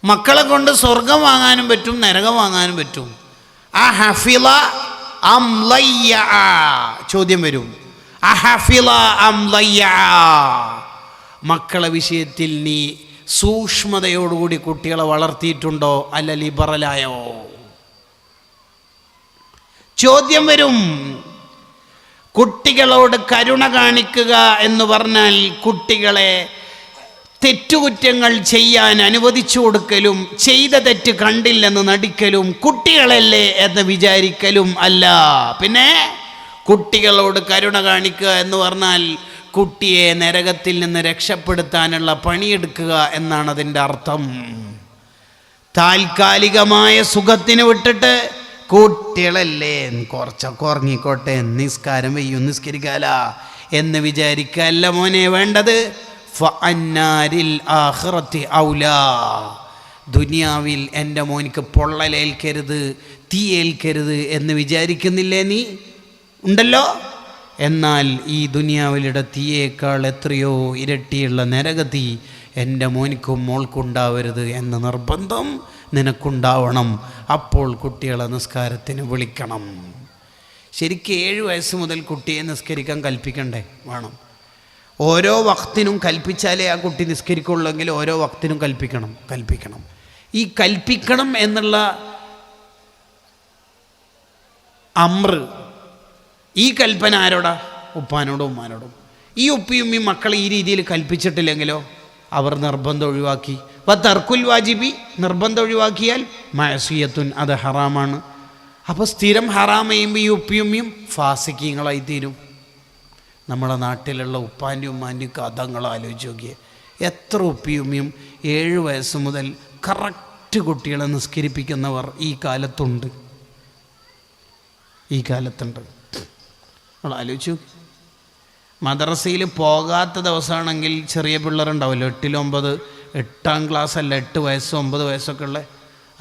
മക്കളെ കൊണ്ട് സ്വർഗം വാങ്ങാനും പറ്റും, നരകം വാങ്ങാനും പറ്റും. അഹഫിള അം ലയ്യ, ചോദ്യം വരും. അഹഫിള അം ലയ്യ, മക്കളെ വിഷയത്തിൽ നീ സൂക്ഷ്മതയോടുകൂടി കുട്ടികളെ വളർത്തിയിട്ടുണ്ടോ അല്ല ലിബറലായോ? ചോദ്യം വരും. കുട്ടികളോട് കരുണ കാണിക്കുക എന്ന് പറഞ്ഞാൽ കുട്ടികളെ തെറ്റുകുറ്റങ്ങൾ ചെയ്യാൻ അനുവദിച്ചു കൊടുക്കലും ചെയ്ത തെറ്റ് കണ്ടില്ലെന്ന് നടിക്കലും കുട്ടികളല്ലേ എന്ന് വിചാരിക്കലും അല്ല. പിന്നെ കുട്ടികളോട് കരുണ കാണിക്കുക എന്ന് പറഞ്ഞാൽ കുട്ടിയെ നരകത്തിൽ നിന്ന് രക്ഷപ്പെടുത്താനുള്ള പണിയെടുക്കുക എന്നാണ് അതിൻ്റെ അർത്ഥം. താൽക്കാലികമായ സുഖത്തിന് വിട്ടിട്ട് കുട്ടികളല്ലേ കുറച്ചൊക്കെ ഉറങ്ങിക്കോട്ടെ, നിസ്കാരം വെയ്യും, നിസ്കരിക്കാല എന്ന് വിചാരിക്കല്ല മോനെ വേണ്ടത്. ഫഅന്നാരിൽ ആഖിറത്തി ഔലാ, ദുനിയാവിൽ എൻ്റെ മോനിക്ക് പൊള്ളലേൽക്കരുത്, തീയേൽക്കരുത് എന്ന് വിചാരിക്കുന്നില്ലേ നീ? ഉണ്ടല്ലോ. എന്നാൽ ഈ ദുനിയാവിലുടെ തീയേക്കാൾ എത്രയോ ഇരട്ടിയുള്ള നരകതീ എൻ്റെ മോനിക്കും മോൾക്കുണ്ടാവരുത് എന്ന നിർബന്ധം നിനക്കുണ്ടാവണം. അപ്പോൾ കുട്ടികളെ നിസ്കാരത്തിന് വിളിക്കണം. ശരിക്കും 7 വയസ്സ് മുതൽ കുട്ടിയെ നിസ്കരിക്കാൻ കൽപ്പിക്കണ്ടേ? വേണം. ഓരോ വക്തിനും കൽപ്പിച്ചാലേ ആ കുട്ടി നിസ്കരിക്കുള്ളെങ്കിൽ ഓരോ വക്തിനും കൽപ്പിക്കണം. ഈ കൽപ്പിക്കണം എന്നുള്ള അമ്ര, ഈ കൽപ്പന ആരോടാ? ഉപ്പാനോടും ഉമ്മാനോടും. ഈ ഉപ്പിയും ഈ മക്കളെ ഈ രീതിയിൽ കൽപ്പിച്ചിട്ടില്ലെങ്കിലോ അവർ നിർബന്ധം ഒഴിവാക്കി. തർക്കുൽ വാജിബി, നിർബന്ധം ഒഴിവാക്കിയാൽ മഅസിയത്തുൻ, അത് ഹറാമാണ്. അപ്പോൾ സ്ഥിരം ഹറാം ചെയ്യുമ്പോൾ ഈ ഉപ്പിയുമ്മയും ഫാസിക്കീങ്ങളായി തീരും. നമ്മളെ നാട്ടിലുള്ള ഉപ്പാൻ്റെയും ഉമ്മാൻ്റെയും കഥങ്ങൾ ആലോചിച്ച് നോക്കിയേ. എത്ര ഉപ്പിയുമ്മയും 7 വയസ്സ് മുതൽ കറക്റ്റ് കുട്ടികളെ നിസ്കരിപ്പിക്കുന്നവർ ഈ കാലത്തുണ്ട്. നമ്മൾ ആലോചിച്ചു. മദ്രസയിൽ പോകാത്ത ദിവസമാണെങ്കിൽ ചെറിയ പിള്ളേരുണ്ടാവില്ല, 8, 9, 8ാം ക്ലാസ് അല്ല, 8 വയസ്സ് 9 വയസ്സൊക്കെ ഉള്ള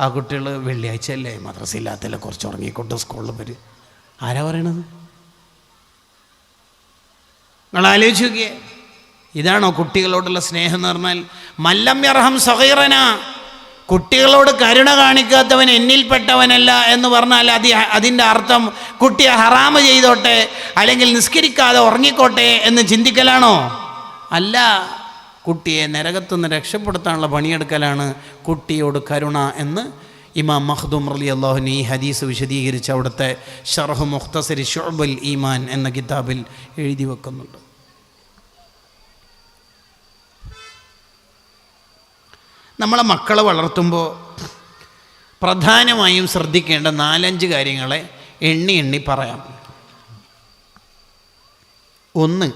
ആ കുട്ടികൾ വെള്ളിയാഴ്ച അല്ലേ മദ്രസയില്ലാത്തല്ല കുറച്ച് ഉറങ്ങിക്കൊണ്ട് സ്കൂളിൽ വരും. ആരാ പറയണത്? നിങ്ങൾ ആലോചിച്ച് നോക്കിയേ. ഇതാണോ കുട്ടികളോടുള്ള സ്നേഹം എന്ന് പറഞ്ഞാൽ? മല്ലം യർഹം സഗീറന, കുട്ടികളോട് കരുണ കാണിക്കാത്തവൻ എന്നിൽപ്പെട്ടവനല്ല എന്ന് പറഞ്ഞാൽ അതിൻ്റെ അർത്ഥം കുട്ടിയെ ഹറാമ് ചെയ്തോട്ടെ അല്ലെങ്കിൽ നിസ്കരിക്കാതെ ഉറങ്ങിക്കോട്ടെ എന്ന് ചിന്തിക്കലാണോ? അല്ല, കുട്ടിയെ നരകത്തുനിന്ന് രക്ഷപ്പെടുത്താനുള്ള പണിയെടുക്കലാണ് കുട്ടിയോട് കരുണ എന്ന് ഇമാം മഖ്ദൂം റളിയല്ലാഹു അൻഹു ഈ ഹദീസ് വിശദീകരിച്ച് അവിടുത്തെ ശർഹ് മുഖ്തസരി ശുഅബുൽ ഈമാൻ എന്ന കിതാബിൽ എഴുതി വെക്കുന്നുണ്ട്. നമ്മളെ മക്കളെ വളർത്തുമ്പോൾ പ്രധാനമായും ശ്രദ്ധിക്കേണ്ട 4-5 കാര്യങ്ങളെ എണ്ണി പറയാം. 1,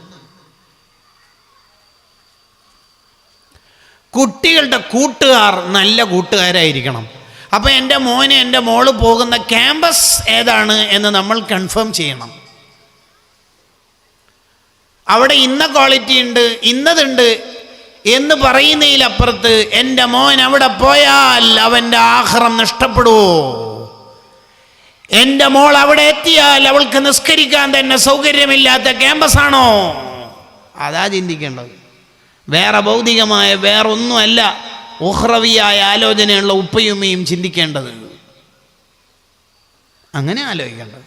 കുട്ടികളുടെ കൂട്ടുകാർ നല്ല കൂട്ടുകാരായിരിക്കണം. അപ്പോൾ എൻ്റെ മോന് എൻ്റെ മോള് പോകുന്ന ക്യാമ്പസ് ഏതാണ് എന്ന് നമ്മൾ കൺഫേം ചെയ്യണം. അവിടെ ഇന്ന ക്വാളിറ്റി ഉണ്ട്, ഇന്നതുണ്ട് എന്ന് പറയുന്നതിലപ്പുറത്ത് എൻ്റെ മോൻ അവിടെ പോയാൽ അവൻ്റെ ആഖിറം നഷ്ടപ്പെടുമോ? എൻ്റെ മോൾ അവിടെ എത്തിയാൽ അവൾക്ക് നിസ്കരിക്കാൻ തന്നെ സൗകര്യമില്ലാത്ത ക്യാമ്പസാണോ? അതാ ചിന്തിക്കേണ്ടത്. വേറെ ഭൗതികമായ വേറൊന്നുമല്ല ഉഖ്റവിയായ ആലോചനയുള്ള ഉപ്പയുമ്മയും ചിന്തിക്കേണ്ടത്. അങ്ങനെ ആലോചിക്കേണ്ടത്.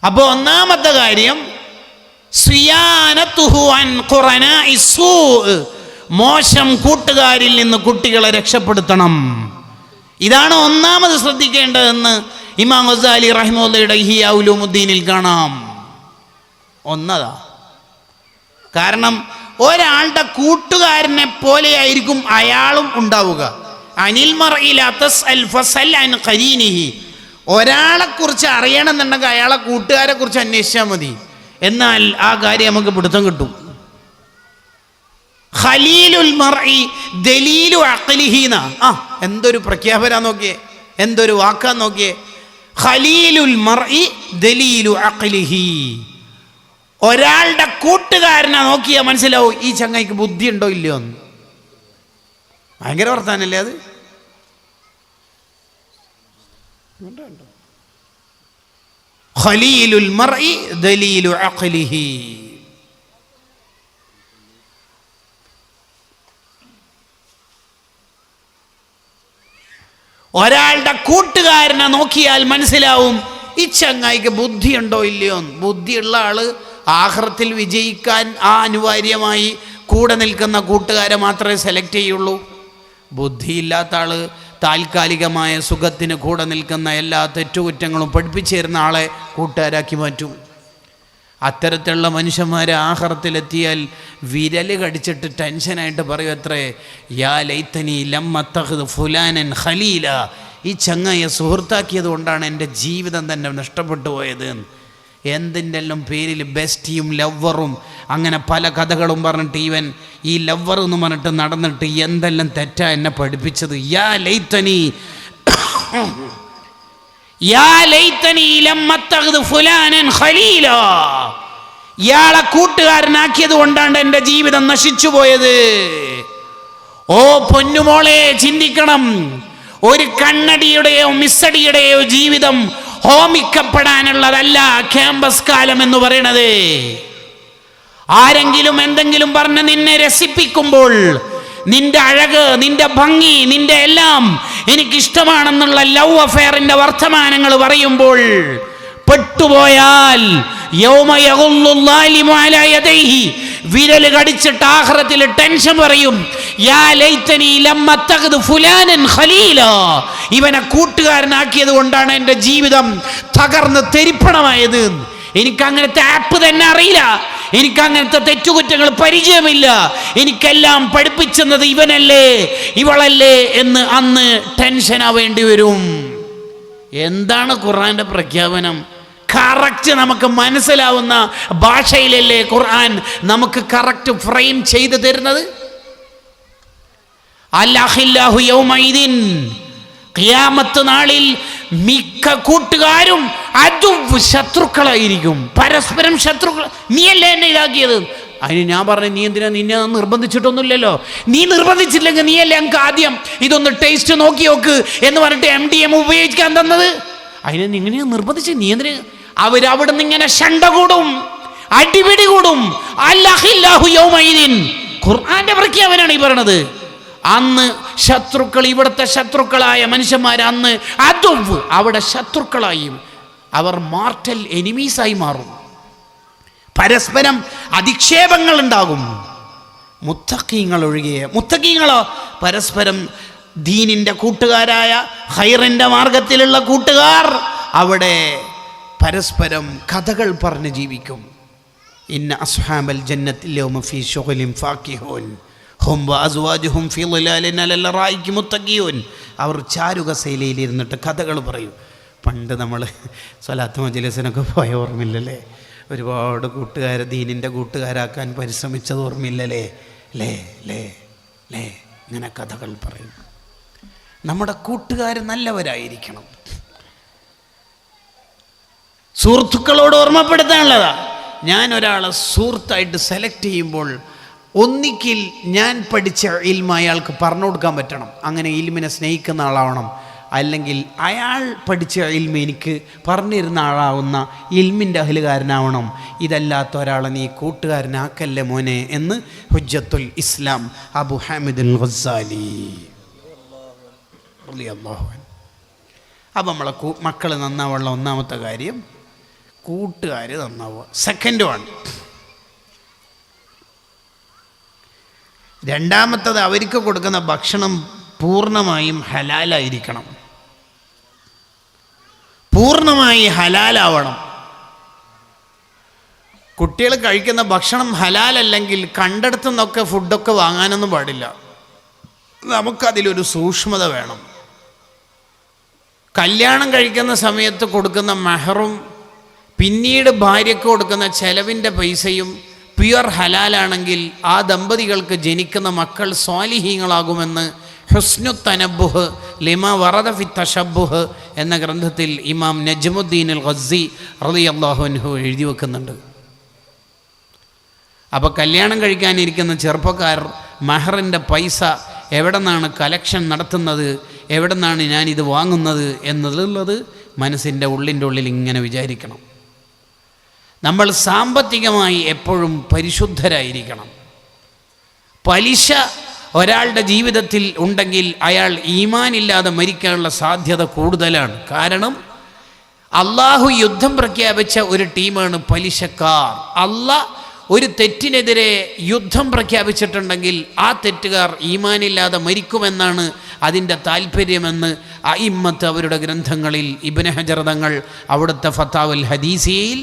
അപ്പോൾ ഒന്നാമത്തെ കാര്യം സിയാനതുഹു അൻ ഖുറനാഇ സൂ, മോശം കൂട്ടുകാരിൽ നിന്ന് കുട്ടികളെ രക്ഷപ്പെടുത്തണം. ഇതാണ് ഒന്നാമത് ശ്രദ്ധിക്കേണ്ടതെന്ന് ഇമാം ഗസാലി റഹിമഹുള്ളയുടെ ഇഹ്യാ ഉലൂമുദ്ദീനിൽ കാണാം. ഒന്നതാ. കാരണം ഒരാളുടെ കൂട്ടുകാരനെ പോലെയായിരിക്കും അയാളും ഉണ്ടാവുക. അനിൽ മർഇ ലാ തസ്അൽ ഫസൽ അൻ ഖരീനിഹി, ഒരാളെക്കുറിച്ച് അറിയണമെന്നുണ്ടെങ്കിൽ അയാളെ കൂട്ടുകാരെ കുറിച്ച് അന്വേഷിച്ചാൽ മതി. എന്നാൽ ആ കാര്യം നമുക്ക് പിടുത്തം കിട്ടും. ഖലീലുൽ മർഇ ദലീലു അഖ്ലിഹിന, എന്തൊരു പ്രഖ്യാപന നോക്കിയേ, എന്തൊരു വാക്കാ നോക്കിയേ. ഖലീലുൽ മർഇ ദലീലു അഖ്ലിഹി, ഒരാളുടെ കൂട്ടുകാരനെ നോക്കിയാൽ മനസ്സിലാവും ഈ ചങ്ങായിക്ക് ബുദ്ധി ഉണ്ടോ ഇല്ലയോ എന്ന്. ഭയങ്കര വർത്താനല്ലേ അത്? ഖലീലുൽ മർഇ ദലീലു അഖ്ലിഹി. ഒരാളുടെ കൂട്ടുകാരനെ നോക്കിയാൽ മനസ്സിലാവും ഈ ചങ്ങായിക്ക് ബുദ്ധിയുണ്ടോ ഇല്ലയോ. ബുദ്ധിയുള്ള ആള് ആഖിറത്തിൽ വിജയിക്കാൻ അനിവാര്യമായി കൂടെ നിൽക്കുന്ന കൂട്ടുകാരെ മാത്രമേ സെലക്ട് ചെയ്യുള്ളൂ. ബുദ്ധിയില്ലാത്ത ആള് താൽക്കാലികമായ സുഖത്തിന് കൂടെ നിൽക്കുന്ന എല്ലാ തെറ്റുകുറ്റങ്ങളും പഠിപ്പിച്ചു തരുന്ന ആളെ കൂട്ടുകാരാക്കി മാറ്റും. അത്തരത്തിലുള്ള മനുഷ്യന്മാരെ ആഖിറത്തിലെത്തിയാൽ വിരല് കടിച്ചിട്ട് ടെൻഷനായിട്ട് പറയും അത്രേ, യാ ലൈതനി ലം അത്തഖദ് ഫുലാനൻ ഖലീല, ഈ ചങ്ങയെ സുഹൃത്താക്കിയത് കൊണ്ടാണ് എൻ്റെ ജീവിതം തന്നെ നഷ്ടപ്പെട്ടു പോയത്. എന്തിൻ്റെ എല്ലാം പേരിൽ ബെസ്റ്റിയും ലവ്വറും അങ്ങനെ പല കഥകളും പറഞ്ഞിട്ട് ഇവൻ ഈ ലവ്വർ എന്ന് പറഞ്ഞിട്ട് നടന്നിട്ട് എന്തെല്ലാം തെറ്റാ എന്നെ പഠിപ്പിച്ചത്. യാ ലൈതനി ലം അത്തഖദ് ഫുലാനൻ ഖലീല, ഇയാളെ കൂട്ടുകാരനാക്കിയത് കൊണ്ടാണ് എൻ്റെ ജീവിതം നശിച്ചു പോയത്. ഓ പൊന്നുമോളെ, ചിന്തിക്കണം. ഒരു കണ്ണടിയുടെയോ മിസ്സടിയുടെയോ ജീവിതം ഹോമിക്കപ്പെടാനുള്ളതല്ല ക്യാമ്പസ് കാലം എന്ന് പറയണത്. ആരെങ്കിലും എന്തെങ്കിലും പറഞ്ഞ് നിന്നെ രസിപ്പിക്കുമ്പോൾ, നിന്റെ അഴക്, നിന്റെ ഭംഗി, നിന്റെ എല്ലാം എനിക്കിഷ്ടമാണെന്നുള്ള ലവ് അഫെയറിന്റെ വർത്തമാനങ്ങൾ പറയുമ്പോൾ പെട്ടുപോയാൽ വിരല് കടിച്ചിട്ട് ആഖിറത്തിൽ ടെൻഷൻ പറയും, യാ ലൈതനി ലം അത്തഖദ് ഫുലാനൻ ഖലീല, ഇവനെ കൂട്ടുകാരനാക്കിയത് കൊണ്ടാണ് എൻ്റെ ജീവിതം തകർന്ന് തെരിപ്പണമായത്. എനിക്കങ്ങനത്തെ ആപ്പ് തന്നെ അറിയില്ല, എനിക്കങ്ങനത്തെ തെറ്റുകുറ്റങ്ങൾ പരിചയമില്ല, എനിക്കെല്ലാം പഠിപ്പിച്ചെന്നത് ഇവനല്ലേ ഇവളല്ലേ എന്ന് അന്ന് ടെൻഷൻ ആവേണ്ടി വരും. എന്താണ് ഖുർആന്റെ പ്രഖ്യാപനം? കറക്റ്റ് നമുക്ക് മനസ്സിലാവുന്ന ഭാഷയിലല്ലേ ഖുർആൻ നമുക്ക് കറക്റ്റ് ഫ്രെയിം ചെയ്തു തരുന്നത്. അല്ലാഹില്ലാഹു യൗമൈദിൻ, ഖിയാമത്ത് നാളിൽ മിക്ക കൂട്ടുകാരും ശത്രുക്കളായിരിക്കും, പരസ്പരം ശത്രുക്കൾ. നീയല്ലേ എന്നെ ഇതാക്കിയത്? അതിന് ഞാൻ പറഞ്ഞു, നീ എന്തിനാ, നിന്നെ നിർബന്ധിച്ചിട്ടൊന്നുമില്ലല്ലോ. നീ നിർബന്ധിച്ചില്ലെങ്കിൽ നീയല്ലേ ഞങ്ങൾക്ക് ആദ്യം ഇതൊന്ന് ടേസ്റ്റ് നോക്കി നോക്ക് എന്ന് പറഞ്ഞിട്ട് MDM ഉപയോഗിക്കാൻ തന്നത്. അതിനെ നിങ്ങനെ നിർബന്ധിച്ച് നീ എന്തിന്? അവരവിടെ നിന്ന് ഇങ്ങനെ ശണ്ട കൂടും, അടിപിടി കൂടും. അല്ലാഹില്ലാഹു യൗമൈദിൻ, ഖുർആന്റെ പ്രഖ്യാപനമാണ് ഈ പറയണത്. അന്ന് ശത്രുക്കൾ, ഇവിടുത്തെ ശത്രുക്കളായ മനുഷ്യന്മാർ അന്ന് അവിടെ ശത്രുക്കളായും അവർ മാർട്ടൽ എനിമീസായി മാറും. പരസ്പരം അധിക്ഷേപങ്ങൾ ഉണ്ടാകും. മുത്തഖീങ്ങൾ ഒഴികെ, മുത്തഖീങ്ങളോ പരസ്പരം ദീനിന്റെ കൂട്ടുകാരായ ഖൈറിന്റെ മാർഗത്തിലുള്ള കൂട്ടുകാർ അവിടെ പരസ്പരം കഥകൾ പറഞ്ഞ് ജീവിക്കും. ഇന്ന അസ്ഹാബൽ ജന്നത്തിൽ യൗമ ഫീ ശുഗ്ലിൻ ഫാക്കിഹൂൻ ഹും വഅസ്വാജുഹും ഫീ ളിലാലിൻ അലൽ റായികി മുത്തഖിയൂൻ. അവർ ചാരുകസേലയിൽ ഇരുന്നിട്ട് കഥകൾ പറയും. പണ്ട് നമ്മൾ സ്വലാത്ത് മജ്ലിസിനൊക്കെ പോയ ഓർമ്മയില്ലല്ലേ? ഒരുപാട് കൂട്ടുകാരെ ദീനിൻ്റെ കൂട്ടുകാരാക്കാൻ പരിശ്രമിച്ചത് ഓർമ്മയില്ലല്ലേ? ലേ ഇങ്ങനെ കഥകൾ പറയും. നമ്മുടെ കൂട്ടുകാർ നല്ലവരായിരിക്കണം. സുഹൃത്തുക്കളോട് ഓർമ്മപ്പെടുത്താനുള്ളതാ. ഞാൻ ഒരാളെ സുഹൃത്തായിട്ട് സെലക്ട് ചെയ്യുമ്പോൾ ഒന്നിക്കിൽ ഞാൻ പഠിച്ച ഇൽമ അയാൾക്ക് പറഞ്ഞു കൊടുക്കാൻ പറ്റണം. അങ്ങനെ ഇൽമിനെ സ്നേഹിക്കുന്ന ആളാവണം. അല്ലെങ്കിൽ അയാൾ പഠിച്ച ഇൽമ എനിക്ക് പറഞ്ഞിരുന്ന ആളാവുന്ന ഇൽമിൻ്റെ അഹ്ലുകാരനാവണം. ഇതല്ലാത്ത ഒരാളെ നീ കൂട്ടുകാരനാക്കല്ലേ മോനെ എന്ന് ഹുജ്ജത്തുൽ ഇസ്ലാം അബു ഹാമിദുൽ ഗസാലി റളിയല്ലാഹു അൻഹു. അപ്പം നമ്മളെ മക്കൾ നന്നാവുള്ള ഒന്നാമത്തെ കാര്യം കൂട്ടുകാർ നന്നാവുക. സെക്കൻഡ് വൺ, രണ്ടാമത്തത് അവർക്ക് കൊടുക്കുന്ന ഭക്ഷണം പൂർണ്ണമായും ഹലാലായിരിക്കണം. പൂർണ്ണമായി ഹലാലാവണം. കുട്ടികൾ കഴിക്കുന്ന ഭക്ഷണം ഹലാലല്ലെങ്കിൽ കണ്ടെടുത്തു നിന്നൊക്കെ ഫുഡൊക്കെ വാങ്ങാനൊന്നും പാടില്ല. നമുക്കതിലൊരു സൂക്ഷ്മത വേണം. കല്യാണം കഴിക്കുന്ന സമയത്ത് കൊടുക്കുന്ന മെഹറും പിന്നീട് ഭാര്യയ്ക്ക് കൊടുക്കുന്ന ചെലവിൻ്റെ പൈസയും പ്യുവർ ഹലാലാണെങ്കിൽ ആ ദമ്പതികൾക്ക് ജനിക്കുന്ന മക്കൾ സ്വാലിഹീങ്ങളാകുമെന്ന് ഹുസ്നു തനബ്ബുഹ് ലിമ വറദ ഫി തശബ്ബുഹ് എന്ന ഗ്രന്ഥത്തിൽ ഇമാം നജ്മുദ്ദീൻ അൽ ഗസ്സി റളിയല്ലാഹു അൻഹു എഴുതി വെക്കുന്നുണ്ട്. അപ്പോൾ കല്യാണം കഴിക്കാനിരിക്കുന്ന ചെറുപ്പക്കാർ മെഹറിൻ്റെ പൈസ എവിടെ നിന്നാണ് കലക്ഷൻ നടത്തുന്നത്, എവിടെ നിന്നാണ് ഞാനിത് വാങ്ങുന്നത് എന്നുള്ളത് മനസ്സിൻ്റെ ഉള്ളിൽ ഇങ്ങനെ വിചാരിക്കണം. നമ്മൾ സാമ്പത്തികമായി എപ്പോഴും പരിശുദ്ധരായിരിക്കണം. പലിശ ഒരാളുടെ ജീവിതത്തിൽ ഉണ്ടെങ്കിൽ അയാൾ ഈമാനില്ലാതെ മരിക്കാനുള്ള സാധ്യത കൂടുതലാണ്. കാരണം അള്ളാഹു യുദ്ധം പ്രഖ്യാപിച്ച ഒരു ടീമാണ് പലിശക്കാർ. അള്ളാഹ് ഒരു തെറ്റിനെതിരെ യുദ്ധം പ്രഖ്യാപിച്ചിട്ടുണ്ടെങ്കിൽ ആ തെറ്റുകാർ ഈമാനില്ലാതെ മരിക്കുമെന്നാണ് അതിൻ്റെ താല്പര്യമെന്ന് അഇമ്മത്ത് അവരുടെ ഗ്രന്ഥങ്ങളിൽ, ഇബ്നു ഹജർ തങ്ങൾ അവിടുത്തെ ഫത്താവുൽ ഹദീസിയയിൽ,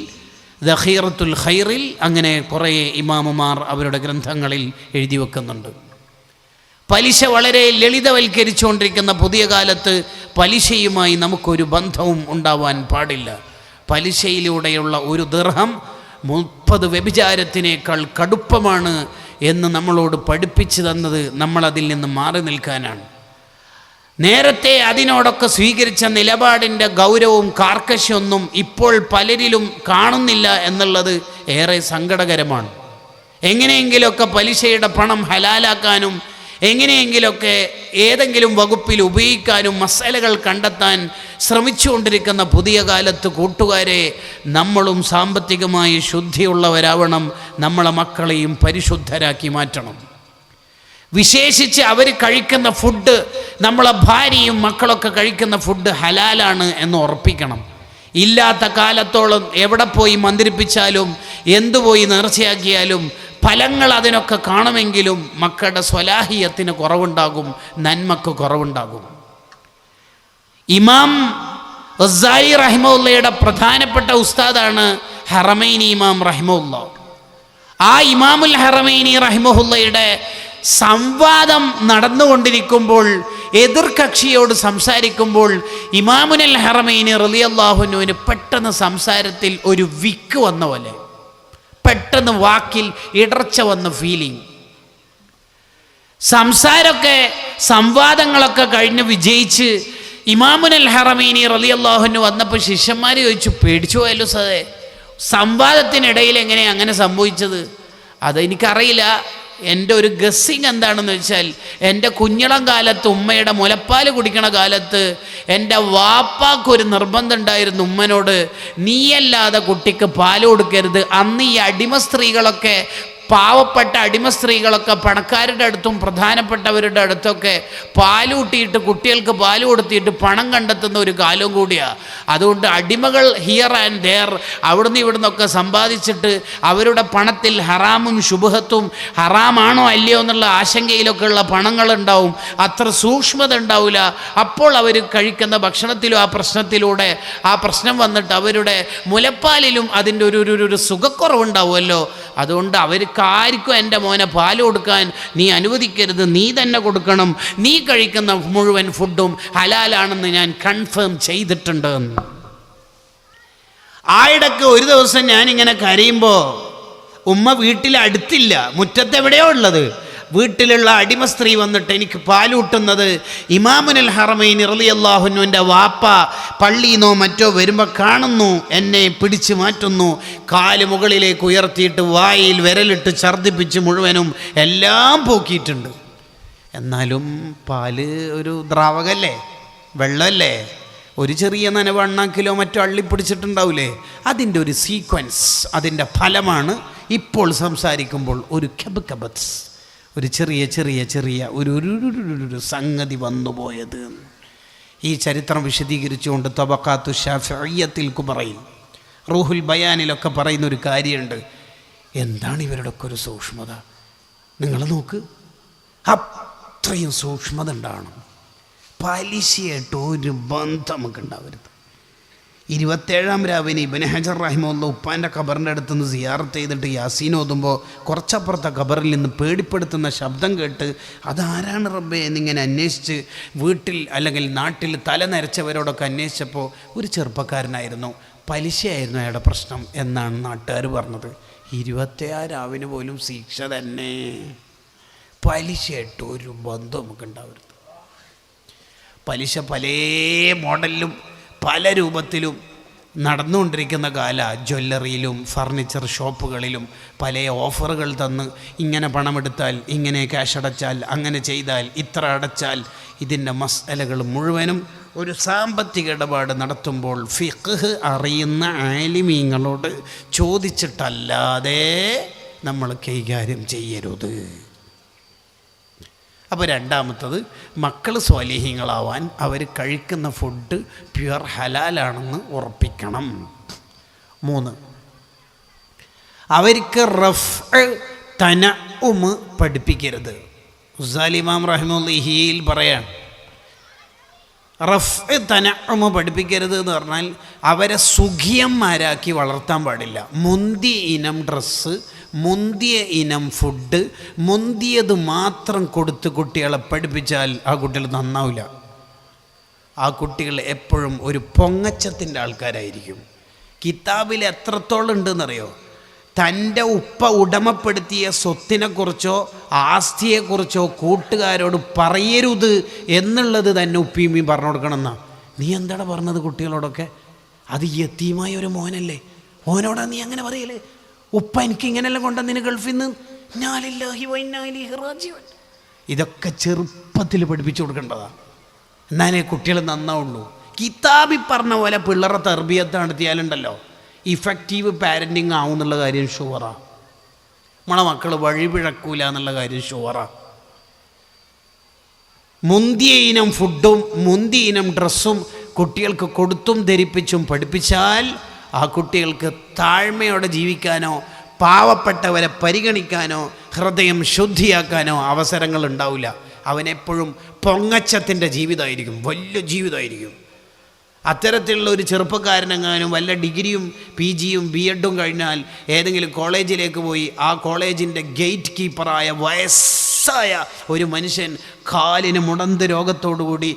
ദഖീറത്തുൽ ഖൈറിൽ, അങ്ങനെ കുറേ ഇമാമുമാർ അവരുടെ ഗ്രന്ഥങ്ങളിൽ എഴുതി വെക്കുന്നുണ്ട്. പലിശ വളരെ ലളിതവൽക്കരിച്ചുകൊണ്ടിരിക്കുന്ന പുതിയ കാലത്ത് പലിശയുമായി നമുക്കൊരു ബന്ധവും ഉണ്ടാവാൻ പാടില്ല. പലിശയിലൂടെയുള്ള ഒരു ദിർഹം 30 വ്യഭിചാരത്തിനേക്കാൾ കടുപ്പമാണ് എന്ന് നമ്മളോട് പഠിപ്പിച്ചു തന്നത് നമ്മളതിൽ നിന്ന് മാറി നിൽക്കാനാണ്. നേരത്തെ അതിനോടൊക്കെ സ്വീകരിച്ച നിലപാടിൻ്റെ ഗൗരവവും കാർക്കശ്യമൊന്നും ഇപ്പോൾ പലരിലും കാണുന്നില്ല എന്നുള്ളത് ഏറെ സങ്കടകരമാണ്. എങ്ങനെയെങ്കിലുമൊക്കെ പലിശയുടെ പണം ഹലാലാക്കാനും എങ്ങനെയെങ്കിലുമൊക്കെ ഏതെങ്കിലും വകുപ്പിൽ ഉപയോഗിക്കാനും മസലകൾ കണ്ടെത്താൻ ശ്രമിച്ചുകൊണ്ടിരിക്കുന്ന പുതിയ കാലത്ത് കൂട്ടുകാരെ, നമ്മളും സാമ്പത്തികമായി ശുദ്ധിയുള്ളവരാവണം. നമ്മളെ മക്കളെയും പരിശുദ്ധരാക്കി മാറ്റണം. വിശേഷിച്ച് അവർ കഴിക്കുന്ന ഫുഡ്, നമ്മളെ ഭാര്യയും മക്കളൊക്കെ കഴിക്കുന്ന ഫുഡ് ഹലാലാണ് എന്ന് ഉറപ്പിക്കണം. ഇല്ലാത്ത കാലത്തോളം എവിടെ പോയി മന്ത്രിപ്പിച്ചാലും എന്തുപോയി നേർച്ചയാക്കിയാലും ഫലങ്ങൾ അതിനൊക്കെ കാണുമെങ്കിലും മക്കളുടെ സ്വലാഹിയത്തിന് കുറവുണ്ടാകും, നന്മക്ക് കുറവുണ്ടാകും. ഇമാം ഗസാലി റഹിമഹുല്ലയുടെ പ്രധാനപ്പെട്ട ഉസ്താദാണ് ഹറമൈനി ഇമാം റഹിമഹുല്ല. ആ ഇമാമുൽ ഹറമൈനി റഹിമഹുല്ലയുടെ സംവാദം നടന്നുകൊണ്ടിരിക്കുമ്പോൾ, എതിർകക്ഷിയോട് സംസാരിക്കുമ്പോൾ ഇമാമുൽ ഹറമൈനി റളിയല്ലാഹു അൻഹുവിന് പെട്ടെന്ന് സംസാരത്തിൽ ഒരു വിക്ക് വന്ന പോലെ, പെട്ടെന്ന് വാക്കിൽ ഇടർച്ച വന്ന ഫീലിംഗ്. സംവാദങ്ങളൊക്കെ കഴിഞ്ഞ് വിജയിച്ച് ഇമാമുൽ ഹറമൈനി റളിയല്ലാഹു അൻഹു വന്നപ്പോൾ ശിഷ്യന്മാർ ചോദിച്ചു, പേടിച്ചു പോയല്ലോ സദേ, സംവാദത്തിനിടയിൽ എങ്ങനെയാണ് അങ്ങനെ സംഭവിച്ചത്? അതെനിക്കറിയില്ല. എൻ്റെ ഒരു ഗസ്സിങ് എന്താണെന്ന് വെച്ചാൽ, എൻ്റെ കുഞ്ഞിളം കാലത്ത് ഉമ്മയുടെ മുലപ്പാൽ കുടിക്കണ കാലത്ത് എൻ്റെ വാപ്പാക്കൊരു നിർബന്ധം ഉണ്ടായിരുന്നു ഉമ്മനോട്, നീയല്ലാതെ കുട്ടിക്ക് പാൽ കൊടുക്കരുത്. അന്ന് ഈ അടിമ സ്ത്രീകളൊക്കെ, പാവപ്പെട്ട അടിമ സ്ത്രീകളൊക്കെ പണക്കാരുടെ അടുത്തും പ്രധാനപ്പെട്ടവരുടെ അടുത്തൊക്കെ പാലൂട്ടിയിട്ട് കുട്ടികൾക്ക് പാൽ കൊടുത്തിട്ട് പണം കണ്ടെത്തുന്ന ഒരു കാലവും കൂടിയാണ്. അതുകൊണ്ട് അടിമകൾ ഹിയർ ആൻഡ് ദെയർ അവിടുന്ന് ഇവിടുന്നൊക്കെ സമ്പാദിച്ചിട്ട് അവരുടെ പണത്തിൽ ഹറാമും ശുബഹത്തും, ഹറാമാണോ അല്ലയോ എന്നുള്ള ആശങ്കയിലൊക്കെ ഉള്ള പണങ്ങളുണ്ടാവും. അത്ര സൂക്ഷ്മത ഉണ്ടാവില്ല. അപ്പോൾ അവർ കഴിക്കുന്ന ഭക്ഷണത്തിലും ആ പ്രശ്നത്തിലൂടെ ആ പ്രശ്നം വന്നിട്ട് അവരുടെ മുലപ്പാലിലും അതിൻ്റെ ഒരു സുഖക്കുറവുണ്ടാവുമല്ലോ. അതുകൊണ്ട് അവർക്ക് ആർക്കും എൻ്റെ മോനെ പാൽ കൊടുക്കാൻ നീ അനുവദിക്കരുത്, നീ തന്നെ കൊടുക്കണം, നീ കഴിക്കുന്ന മുഴുവൻ ഫുഡും ഹലാലാണെന്ന് ഞാൻ കൺഫേം ചെയ്തിട്ടുണ്ട്. ആയിടക്ക് ഒരു ദിവസം ഞാനിങ്ങനെ കരയുമ്പോൾ ഉമ്മ വീട്ടിലടുത്തില്ല, മുറ്റത്തെവിടെയോ ഉള്ളത്, വീട്ടിലുള്ള അടിമ സ്ത്രീ വന്നിട്ട് എനിക്ക് പാലൂട്ടുന്നത് ഇമാമുൽ ഹറമൈനി റളിയല്ലാഹു അൻഹുവിൻ്റെ വാപ്പ പള്ളിയിന്നോ മറ്റോ വരുമ്പോൾ കാണുന്നു, എന്നെ പിടിച്ചു മാറ്റുന്നു, കാല് മുകളിലേക്ക് ഉയർത്തിയിട്ട് വായിൽ വിരലിട്ട് ഛർദ്ദിപ്പിച്ച് മുഴുവനും എല്ലാം പോക്കിയിട്ടുണ്ട്. എന്നാലും പാല് ഒരു ദ്രാവകല്ലേ, വെള്ളമല്ലേ, ഒരു ചെറിയ നനവ് അണ്ണാക്കിലോ മറ്റോ അള്ളിപ്പിടിച്ചിട്ടുണ്ടാവില്ലേ, അതിൻ്റെ ഒരു സീക്വൻസ്, അതിൻ്റെ ഫലമാണ് ഇപ്പോൾ സംസാരിക്കുമ്പോൾ ഒരു കബത്ത്, ഒരു ചെറിയ ചെറിയ ചെറിയ ഒരു സംഗതി വന്നുപോയത്. ഈ ചരിത്രം വിശദീകരിച്ചുകൊണ്ട് തബഖാത്തു ശാഫിഇയ്യത്തിൽ കുബറയിൽ, റൂഹുൽ ബയാനിലൊക്കെ പറയുന്ന ഒരു കാര്യമുണ്ട്. എന്താണ് ഇവരുടെയൊക്കെ ഒരു സൂക്ഷ്മത? നിങ്ങൾ നോക്ക്, അത്രയും സൂക്ഷ്മത ഉണ്ടാവണം. പലിശയായിട്ട് ഒരു ബന്ധം നമുക്ക് ഉണ്ടാവരുത്. 27-ാം രാവിന് ഇബ്നു ഹജർ റഹിമഹുല്ലാ ഉപ്പാൻ്റെ ഖബറിൻ്റെ അടുത്ത് നിന്ന് സിയാറത്ത് ചെയ്തിട്ട് യാസീൻ ഓതുമ്പോൾ കുറച്ചപ്പുറത്തെ ഖബറിൽ നിന്ന് പേടിപ്പെടുത്തുന്ന ശബ്ദം കേട്ട് അതാരാണ് റബ്ബേ എന്നിങ്ങനെ അന്വേഷിച്ച് വീട്ടിൽ അല്ലെങ്കിൽ നാട്ടിൽ തല നരച്ചവരോടൊക്കെ അന്വേഷിച്ചപ്പോൾ ഒരു ചെറുപ്പക്കാരനായിരുന്നു, പലിശയായിരുന്നു അയാളുടെ പ്രശ്നം എന്നാണ് നാട്ടുകാർ പറഞ്ഞത്. 26 രാവിന് പോലും ശിക്ഷ തന്നെ. പലിശയായിട്ട് ഒരു ബന്ധം നമുക്ക് ഉണ്ടാവരുത്. പലിശ പല മോഡലിലും പല രൂപത്തിലും നടന്നുകൊണ്ടിരിക്കുന്ന കാല. ജ്വല്ലറിയിലും ഫർണിച്ചർ ഷോപ്പുകളിലും പല ഓഫറുകൾ തന്ന് ഇങ്ങനെ പണമെടുത്താൽ, ഇങ്ങനെ ക്യാഷ് അടച്ചാൽ, അങ്ങനെ ചെയ്താൽ, ഇത്ര അടച്ചാൽ, ഇതിൻ്റെ മസലകൾ മുഴുവനും ഒരു സാമ്പത്തിക ഇടപാട് നടത്തുമ്പോൾ ഫിഖ് അറിയുന്ന ആലിമീങ്ങളോട് ചോദിച്ചിട്ടല്ലാതെ നമ്മൾ കൈകാര്യം ചെയ്യരുത്. അപ്പോൾ രണ്ടാമത്തത്, മക്കൾ സ്വാലിഹീങ്ങളാവാൻ അവർ കഴിക്കുന്ന ഫുഡ് പ്യുവർ ഹലാലാണെന്ന് ഉറപ്പിക്കണം. 3, അവർക്ക് റഫ് തനഉം പഠിപ്പിക്കരുത്. ഗസാലി ഇമാം റഹിമത്തുള്ളാഹിയിൽ പറയാൻ, റഫ് തനഉം പഠിപ്പിക്കരുത് എന്ന് പറഞ്ഞാൽ അവരെ സുഖിയന്മാരാക്കി വളർത്താൻ പാടില്ല. മുന്തിയ ഇനം ഡ്രസ്സ്, മുന്തിയ ഇനം ഫുഡ്, മുന്തിയത് മാത്രം കൊടുത്ത് കുട്ടികളെ പഠിപ്പിച്ചാൽ ആ കുട്ടികൾ നന്നാവില്ല. ആ കുട്ടികൾ എപ്പോഴും ഒരു പൊങ്ങച്ചത്തിൻ്റെ ആൾക്കാരായിരിക്കും. കിതാബിൽ എത്രത്തോളം ഉണ്ടെന്നറിയോ? തൻ്റെ ഉപ്പ ഉടമപ്പെടുത്തിയ സ്വത്തിനെക്കുറിച്ചോ ആസ്തിയെക്കുറിച്ചോ കൂട്ടുകാരോട് പറയരുത് എന്നുള്ളത് തന്നെ ഉപ്പിയും പറഞ്ഞു കൊടുക്കണമെന്നാ. നീ എന്താണ് പറഞ്ഞത് കുട്ടികളോടൊക്കെ? അത് യതീമായ ഒരു മോനല്ലേ, മോനോടാ നീ അങ്ങനെ പറയല്ലേ? ഉപ്പ എനിക്ക് ഇങ്ങനെല്ലാം കൊണ്ടുവന്നിന് ഗൾഫിൽ നിന്ന്. ഇതൊക്കെ ചെറുപ്പത്തിൽ പഠിപ്പിച്ചു കൊടുക്കേണ്ടതാണ്, എന്നാലേ കുട്ടികൾ നന്നാവുള്ളൂ. കിതാബിൽ പറഞ്ഞ പോലെ പിള്ളേരെ തർബിയത്ത് നടത്തിയാലുണ്ടല്ലോ ഇഫക്റ്റീവ് പാരൻറ്റിങ് ആവും എന്നുള്ള കാര്യം ഷുവറാണ്. നമ്മളെ മക്കൾ വഴിപിഴക്കൂല എന്നുള്ള കാര്യം ഷുവറാണ്. മുന്തിയ ഇനം ഫുഡും മുന്തിയ ഇനം ഡ്രസ്സും കുട്ടികൾക്ക് കൊടുത്തും ധരിപ്പിച്ചും പഠിപ്പിച്ചാൽ ആ കുട്ടികൾക്ക് താഴ്മയോടെ ജീവിക്കാനോ പാവപ്പെട്ടവരെ പരിഗണിക്കാനോ ഹൃദയം ശുദ്ധിയാക്കാനോ അവസരങ്ങൾ ഉണ്ടാവില്ല. അവനെപ്പോഴും പൊങ്ങച്ചത്തിൻ്റെ ജീവിതമായിരിക്കും, വലിയ ജീവിതമായിരിക്കും. അത്തരത്തിലുള്ള ഒരു ചെറുപ്പക്കാരനെങ്ങാനും വല്ല ഡിഗ്രിയും PGയും B.Edഉം കഴിഞ്ഞാൽ ഏതെങ്കിലും കോളേജിലേക്ക് പോയി ആ കോളേജിൻ്റെ ഗേറ്റ് കീപ്പറായ വയസ്സായ ഒരു മനുഷ്യൻ കാലിന് മുടന്ത് രോഗത്തോടുകൂടി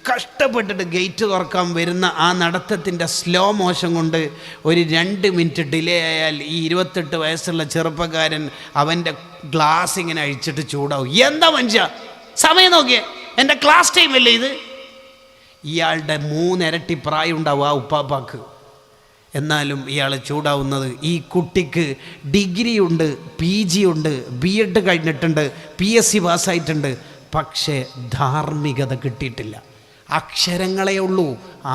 കഷ്ടപ്പെട്ടിട്ട് ഗേറ്റ് തുറക്കാൻ വരുന്ന ആ നടത്തത്തിൻ്റെ സ്ലോ മോഷൻ കൊണ്ട് ഒരു 2 മിനിറ്റ് ഡിലേ ആയാൽ ഈ 28 വയസ്സുള്ള ചെറുപ്പക്കാരൻ അവൻ്റെ ഗ്ലാസ് ഇങ്ങനെ അഴിച്ചിട്ട് ചൂടാവും. എന്താ മനുഷ്യ, സമയം നോക്കിയേ, എൻ്റെ ക്ലാസ് ടൈം അല്ലേ ഇത്? ഇയാളുടെ 3 ഇരട്ടി പ്രായം ഉണ്ടാവും ആ ഉപ്പാപ്പാക്ക്. എന്നാലും ഇയാൾ ചൂടാവുന്നത് ഈ കുട്ടിക്ക് ഡിഗ്രി ഉണ്ട്, PG ഉണ്ട്, B.Ed കഴിഞ്ഞിട്ടുണ്ട്, PSC പാസ്സായിട്ടുണ്ട്, പക്ഷേ ധാർമ്മികത കിട്ടിയിട്ടില്ല. അക്ഷരങ്ങളേ ഉള്ളൂ,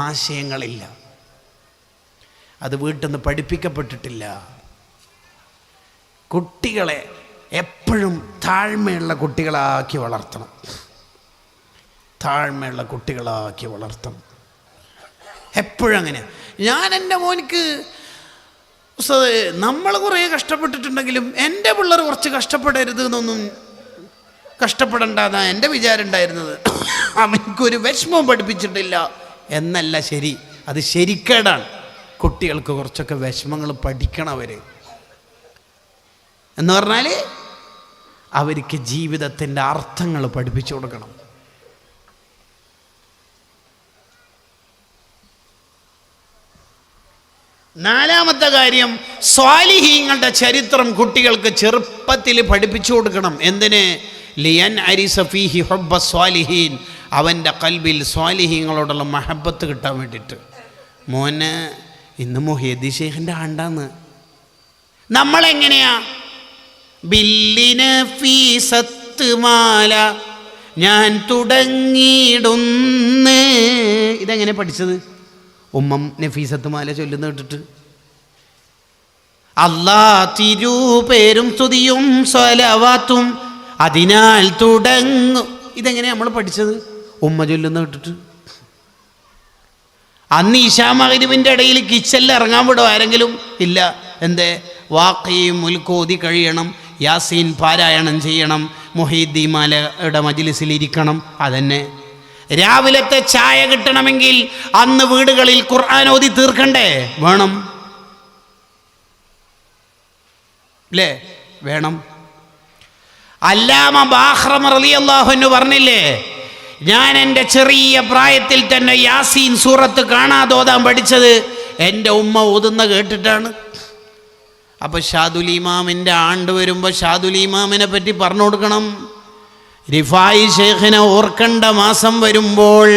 ആശയങ്ങളില്ല. അത് വീട്ടിൽ നിന്ന് പഠിപ്പിക്കപ്പെട്ടിട്ടില്ല. കുട്ടികളെ എപ്പോഴും താഴ്മയുള്ള കുട്ടികളാക്കി വളർത്തണം, താഴ്മയുള്ള കുട്ടികളാക്കി വളർത്തണം എപ്പോഴും. അങ്ങനെ ഞാൻ എൻ്റെ മോനിക്ക് നമ്മൾ കുറേ കഷ്ടപ്പെട്ടിട്ടുണ്ടെങ്കിലും എൻ്റെ പിള്ളേർ കുറച്ച് കഷ്ടപ്പെടരുത് എന്നൊന്നും കഷ്ടപ്പെടണ്ടെന്നാണ് എൻ്റെ വിചാരം ഉണ്ടായിരുന്നത്. അവനക്കൊരു വിഷമവും പഠിപ്പിച്ചിട്ടില്ല എന്നല്ല ശരി, അത് ശരിക്കേടാണ്. കുട്ടികൾക്ക് കുറച്ചൊക്കെ വിഷമങ്ങൾ പഠിക്കണം അവർ എന്ന് പറഞ്ഞാൽ അവർക്ക് ജീവിതത്തിൻ്റെ അർത്ഥങ്ങൾ പഠിപ്പിച്ചു കൊടുക്കണം. നാലാമത്തെ കാര്യം, സ്വാലിഹീങ്ങളുടെ ചരിത്രം കുട്ടികൾക്ക് ചെറുപ്പത്തിൽ പഠിപ്പിച്ചു കൊടുക്കണം. എന്തിന്? ലിയൻ അരിസഫീഹി ഹുബ്ബ സ്വാലിഹീൻ, അവൻ്റെ കൽബിൽ സ്വാലിഹീങ്ങളോടുള്ള മഹബത്ത് കിട്ടാൻ വേണ്ടിയിട്ട്. മോന് ഇന്ന് മുഹീദ്ദീൻ ശൈഖിൻ്റെ ആണ്ടാന്ന്. നമ്മളെങ്ങനെയാ? ബില്ലിന് ഫീസത്ത് മാല ഞാൻ തുടങ്ങിയിടുന്ന്. ഇതെങ്ങനെ പഠിച്ചത്? ഉമ്മം നഫീസത്ത് മാല ചൊല്ലുന്ന കേട്ടിട്ട്. അല്ലാ തിരുപേരും സ്തുതിയും സ്വലവാത്തും അതിനാൽ തുടങ്ങും. ഇതെങ്ങനെ നമ്മൾ പഠിച്ചത്? ഉമ്മ ചൊല്ലുന്ന കേട്ടിട്ട്. അന്ന് ഇശാ മഗ്‌രിബിൻ്റെ ഇടയിൽ കിച്ചനിൽ ഇറങ്ങാൻ വിടും ആരെങ്കിലും? ഇല്ല. എന്തേ? വാഖിയും മുൽക്കോതി കഴിയണം, യാസീൻ പാരായണം ചെയ്യണം, മുഹീദ്ദീൻ മാലയുടെ മജ്‌ലിസിൽ ഇരിക്കണം. അതന്നെ. രാവിലത്തെ ചായ കിട്ടണമെങ്കിൽ അന്ന് വീടുകളിൽ ഖുർആൻ ഓതി തീർക്കണ്ടേ? വേണം, അല്ലേ? വേണം. അല്ലാമ ബാഖ്റം റളിയല്ലാഹു അൻഹു പറഞ്ഞില്ലേ, ഞാൻ എൻ്റെ ചെറിയ പ്രായത്തിൽ തന്നെ യാസീൻ സൂറത്ത് കാണാതെ ഓതാൻ പഠിച്ചത് എൻ്റെ ഉമ്മ ഓതുന്ന കേട്ടിട്ടാണ്. അപ്പോൾ ഷാദുൽ ഇമാമിൻ്റെ ആണ്ട് വരുമ്പോൾ ഷാദുൽ ഇമാമിനെ പറ്റി പറഞ്ഞു കൊടുക്കണം. റിഫായി ഷെയ്ഖിനെ ഓർക്കേണ്ട മാസം വരുമ്പോൾ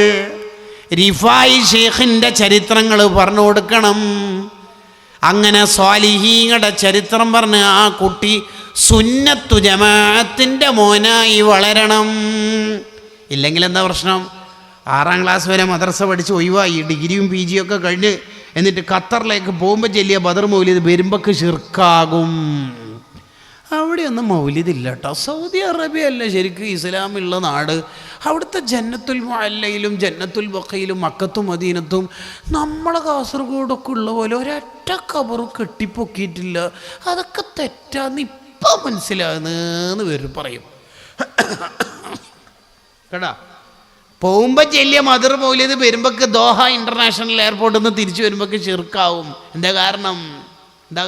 റിഫായി ഷെയ്ഖിൻ്റെ ചരിത്രങ്ങൾ പറഞ്ഞു കൊടുക്കണം. അങ്ങനെ സ്വാലിഹീങ്ങളുടെ ചരിത്രം പറഞ്ഞ് ആ കുട്ടി സുന്നത്തു ജമാഅത്തിൻ്റെ മോനായി വളരണം. ഇല്ലെങ്കിൽ എന്താ പ്രശ്നം? 6ാം ക്ലാസ് വരെ മദ്രസ പഠിച്ച് ഒഴിവായി, ഡിഗ്രിയും PGയും ഒക്കെ കഴിഞ്ഞ് എന്നിട്ട് ഖത്തറിലേക്ക് പോകുമ്പോൾ ചെല്ലിയ ബദർ മൗലിദ് വരുമ്പോൾക്ക് ശിർക്കാകും. അവിടെയൊന്നും മൗലിദില്ല കേട്ടോ. സൗദി അറേബ്യ അല്ല ശരിക്കും ഇസ്ലാമുള്ള നാട്. അവിടുത്തെ ജന്നത്തുൽ മുഅല്ലയിലും ജന്നത്തുൽ ബഖയിലും മക്കത്തും മദീനത്തും നമ്മളെ കാസർഗോഡൊക്കെ ഉള്ള പോലെ ഒരൊറ്റ ഖബറും കെട്ടിപ്പൊക്കിയിട്ടില്ല. അതൊക്കെ തെറ്റാന്ന് ഇപ്പം മനസ്സിലാകുന്നെന്ന് പേര് പറയും കേട്ടാ. പോകുമ്പോൾ ചെല്ലിയ മദർ മൗലിദ് വരുമ്പോൾക്ക് ദോഹ ഇൻ്റർനാഷണൽ എയർപോർട്ടിൽ നിന്ന് തിരിച്ചു വരുമ്പോൾക്ക് ചെറുക്കാവും. എന്താ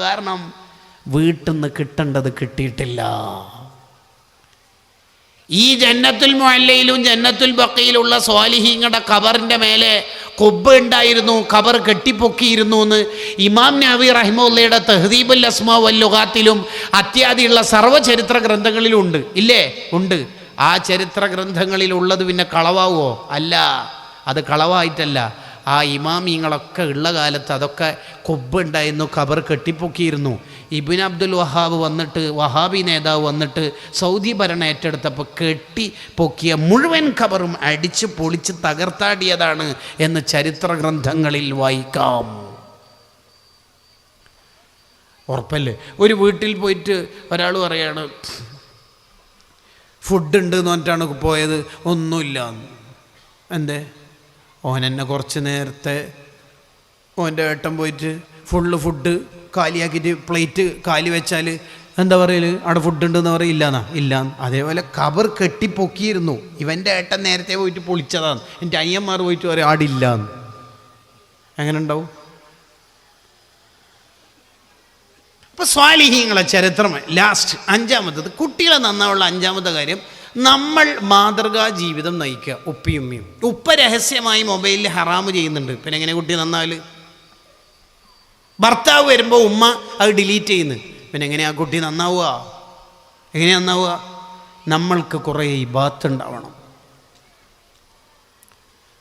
കാരണം വീട്ടിൽ നിന്ന് കിട്ടേണ്ടത് കിട്ടിയിട്ടില്ല. ഈ ജന്നത്തുൽ മുഅല്ലയിലും ജന്നത്തുൽ ബഖയിലുള്ള സ്വാലിഹീങ്ങളുടെ ഖബറിൻ്റെ മേലെ കൊബ്ബ് ഉണ്ടായിരുന്നു, ഖബർ കെട്ടിപ്പൊക്കിയിരുന്നു എന്ന് ഇമാം നവവി റഹിമഹുല്ലയുടെ തഹ്ദീബുൽ അസ്മാ വൽ ലുഗാത്തിലും അത്യാദിയുള്ള സർവ്വചരിത്ര ഗ്രന്ഥങ്ങളിലും ഉണ്ട്. ഇല്ലേ? ഉണ്ട്. ആ ചരിത്ര ഗ്രന്ഥങ്ങളിലുള്ളത് പിന്നെ കളവാവോ? അല്ല, അത് കളവായിട്ടല്ല. ആ ഇമാമിങ്ങളൊക്കെ ഉള്ള കാലത്ത് അതൊക്കെ കൊബ്ബുണ്ടായിരുന്നു, ഖബർ കെട്ടിപ്പൊക്കിയിരുന്നു. ഇബ്നു അബ്ദുൽ വഹാബ് വന്നിട്ട്, വഹാബി നേതാവ് വന്നിട്ട് സൗദി ഭരണം ഏറ്റെടുത്തപ്പോൾ കെട്ടിപ്പൊക്കിയ മുഴുവൻ ഖബറും അടിച്ച് പൊളിച്ച് തകർത്താടിയതാണ് എന്ന് ചരിത്ര ഗ്രന്ഥങ്ങളിൽ വായിക്കാം. ഉറപ്പല്ലേ? ഒരു വീട്ടിൽ പോയിട്ട് ഒരാൾ പറയാണ് ഫുഡ് ഉണ്ട് എന്ന് പറഞ്ഞിട്ടാണ് പോയത്, ഒന്നുമില്ല. എന്തേ? ഓനെന്നെ കുറച്ച് നേരത്തെ ഓൻ്റെ ഏട്ടൻ പോയിട്ട് ഫുഡ് കാലിയാക്കിയിട്ട് പ്ലേറ്റ് കാലി വെച്ചാൽ എന്താ പറയൽ? അവിടെ ഫുഡ് ഉണ്ടെന്ന് പറയില്ലാന്നാ? ഇല്ലാന്ന്. അതേപോലെ ഖബർ കെട്ടിപ്പൊക്കിയിരുന്നു. ഇവൻ്റെ ഏട്ടൻ നേരത്തെ പോയിട്ട് പൊളിച്ചതാണ്. എൻ്റെ അയ്യന്മാർ പോയിട്ട് പറയും ആടില്ലാന്ന്. എങ്ങനെ ഉണ്ടാവും? ഇപ്പോൾ സ്വാലിഹീങ്ങളെ ചരിത്രം. ലാസ്റ്റ് അഞ്ചാമത്തത്, കുട്ടികളെ നന്നാവുള്ള അഞ്ചാമത്തെ കാര്യം, നമ്മൾ മാതൃകാ ജീവിതം നയിക്കുക. ഉപ്പയുമ്മയും ഉപ്പ രഹസ്യമായി മൊബൈലിൽ ഹറാമ് ചെയ്യുന്നുണ്ട്. പിന്നെ എങ്ങനെ കുട്ടി നന്നാവല്? ഭർത്താവ് വരുമ്പോൾ ഉമ്മ അത് ഡിലീറ്റ് ചെയ്യുന്നു. പിന്നെ എങ്ങനെയാ കുട്ടി നന്നാവുക? എങ്ങനെയാ നന്നാവുക? നമ്മൾക്ക് കുറേ ഇബാദത്ത് ഉണ്ടാവണം.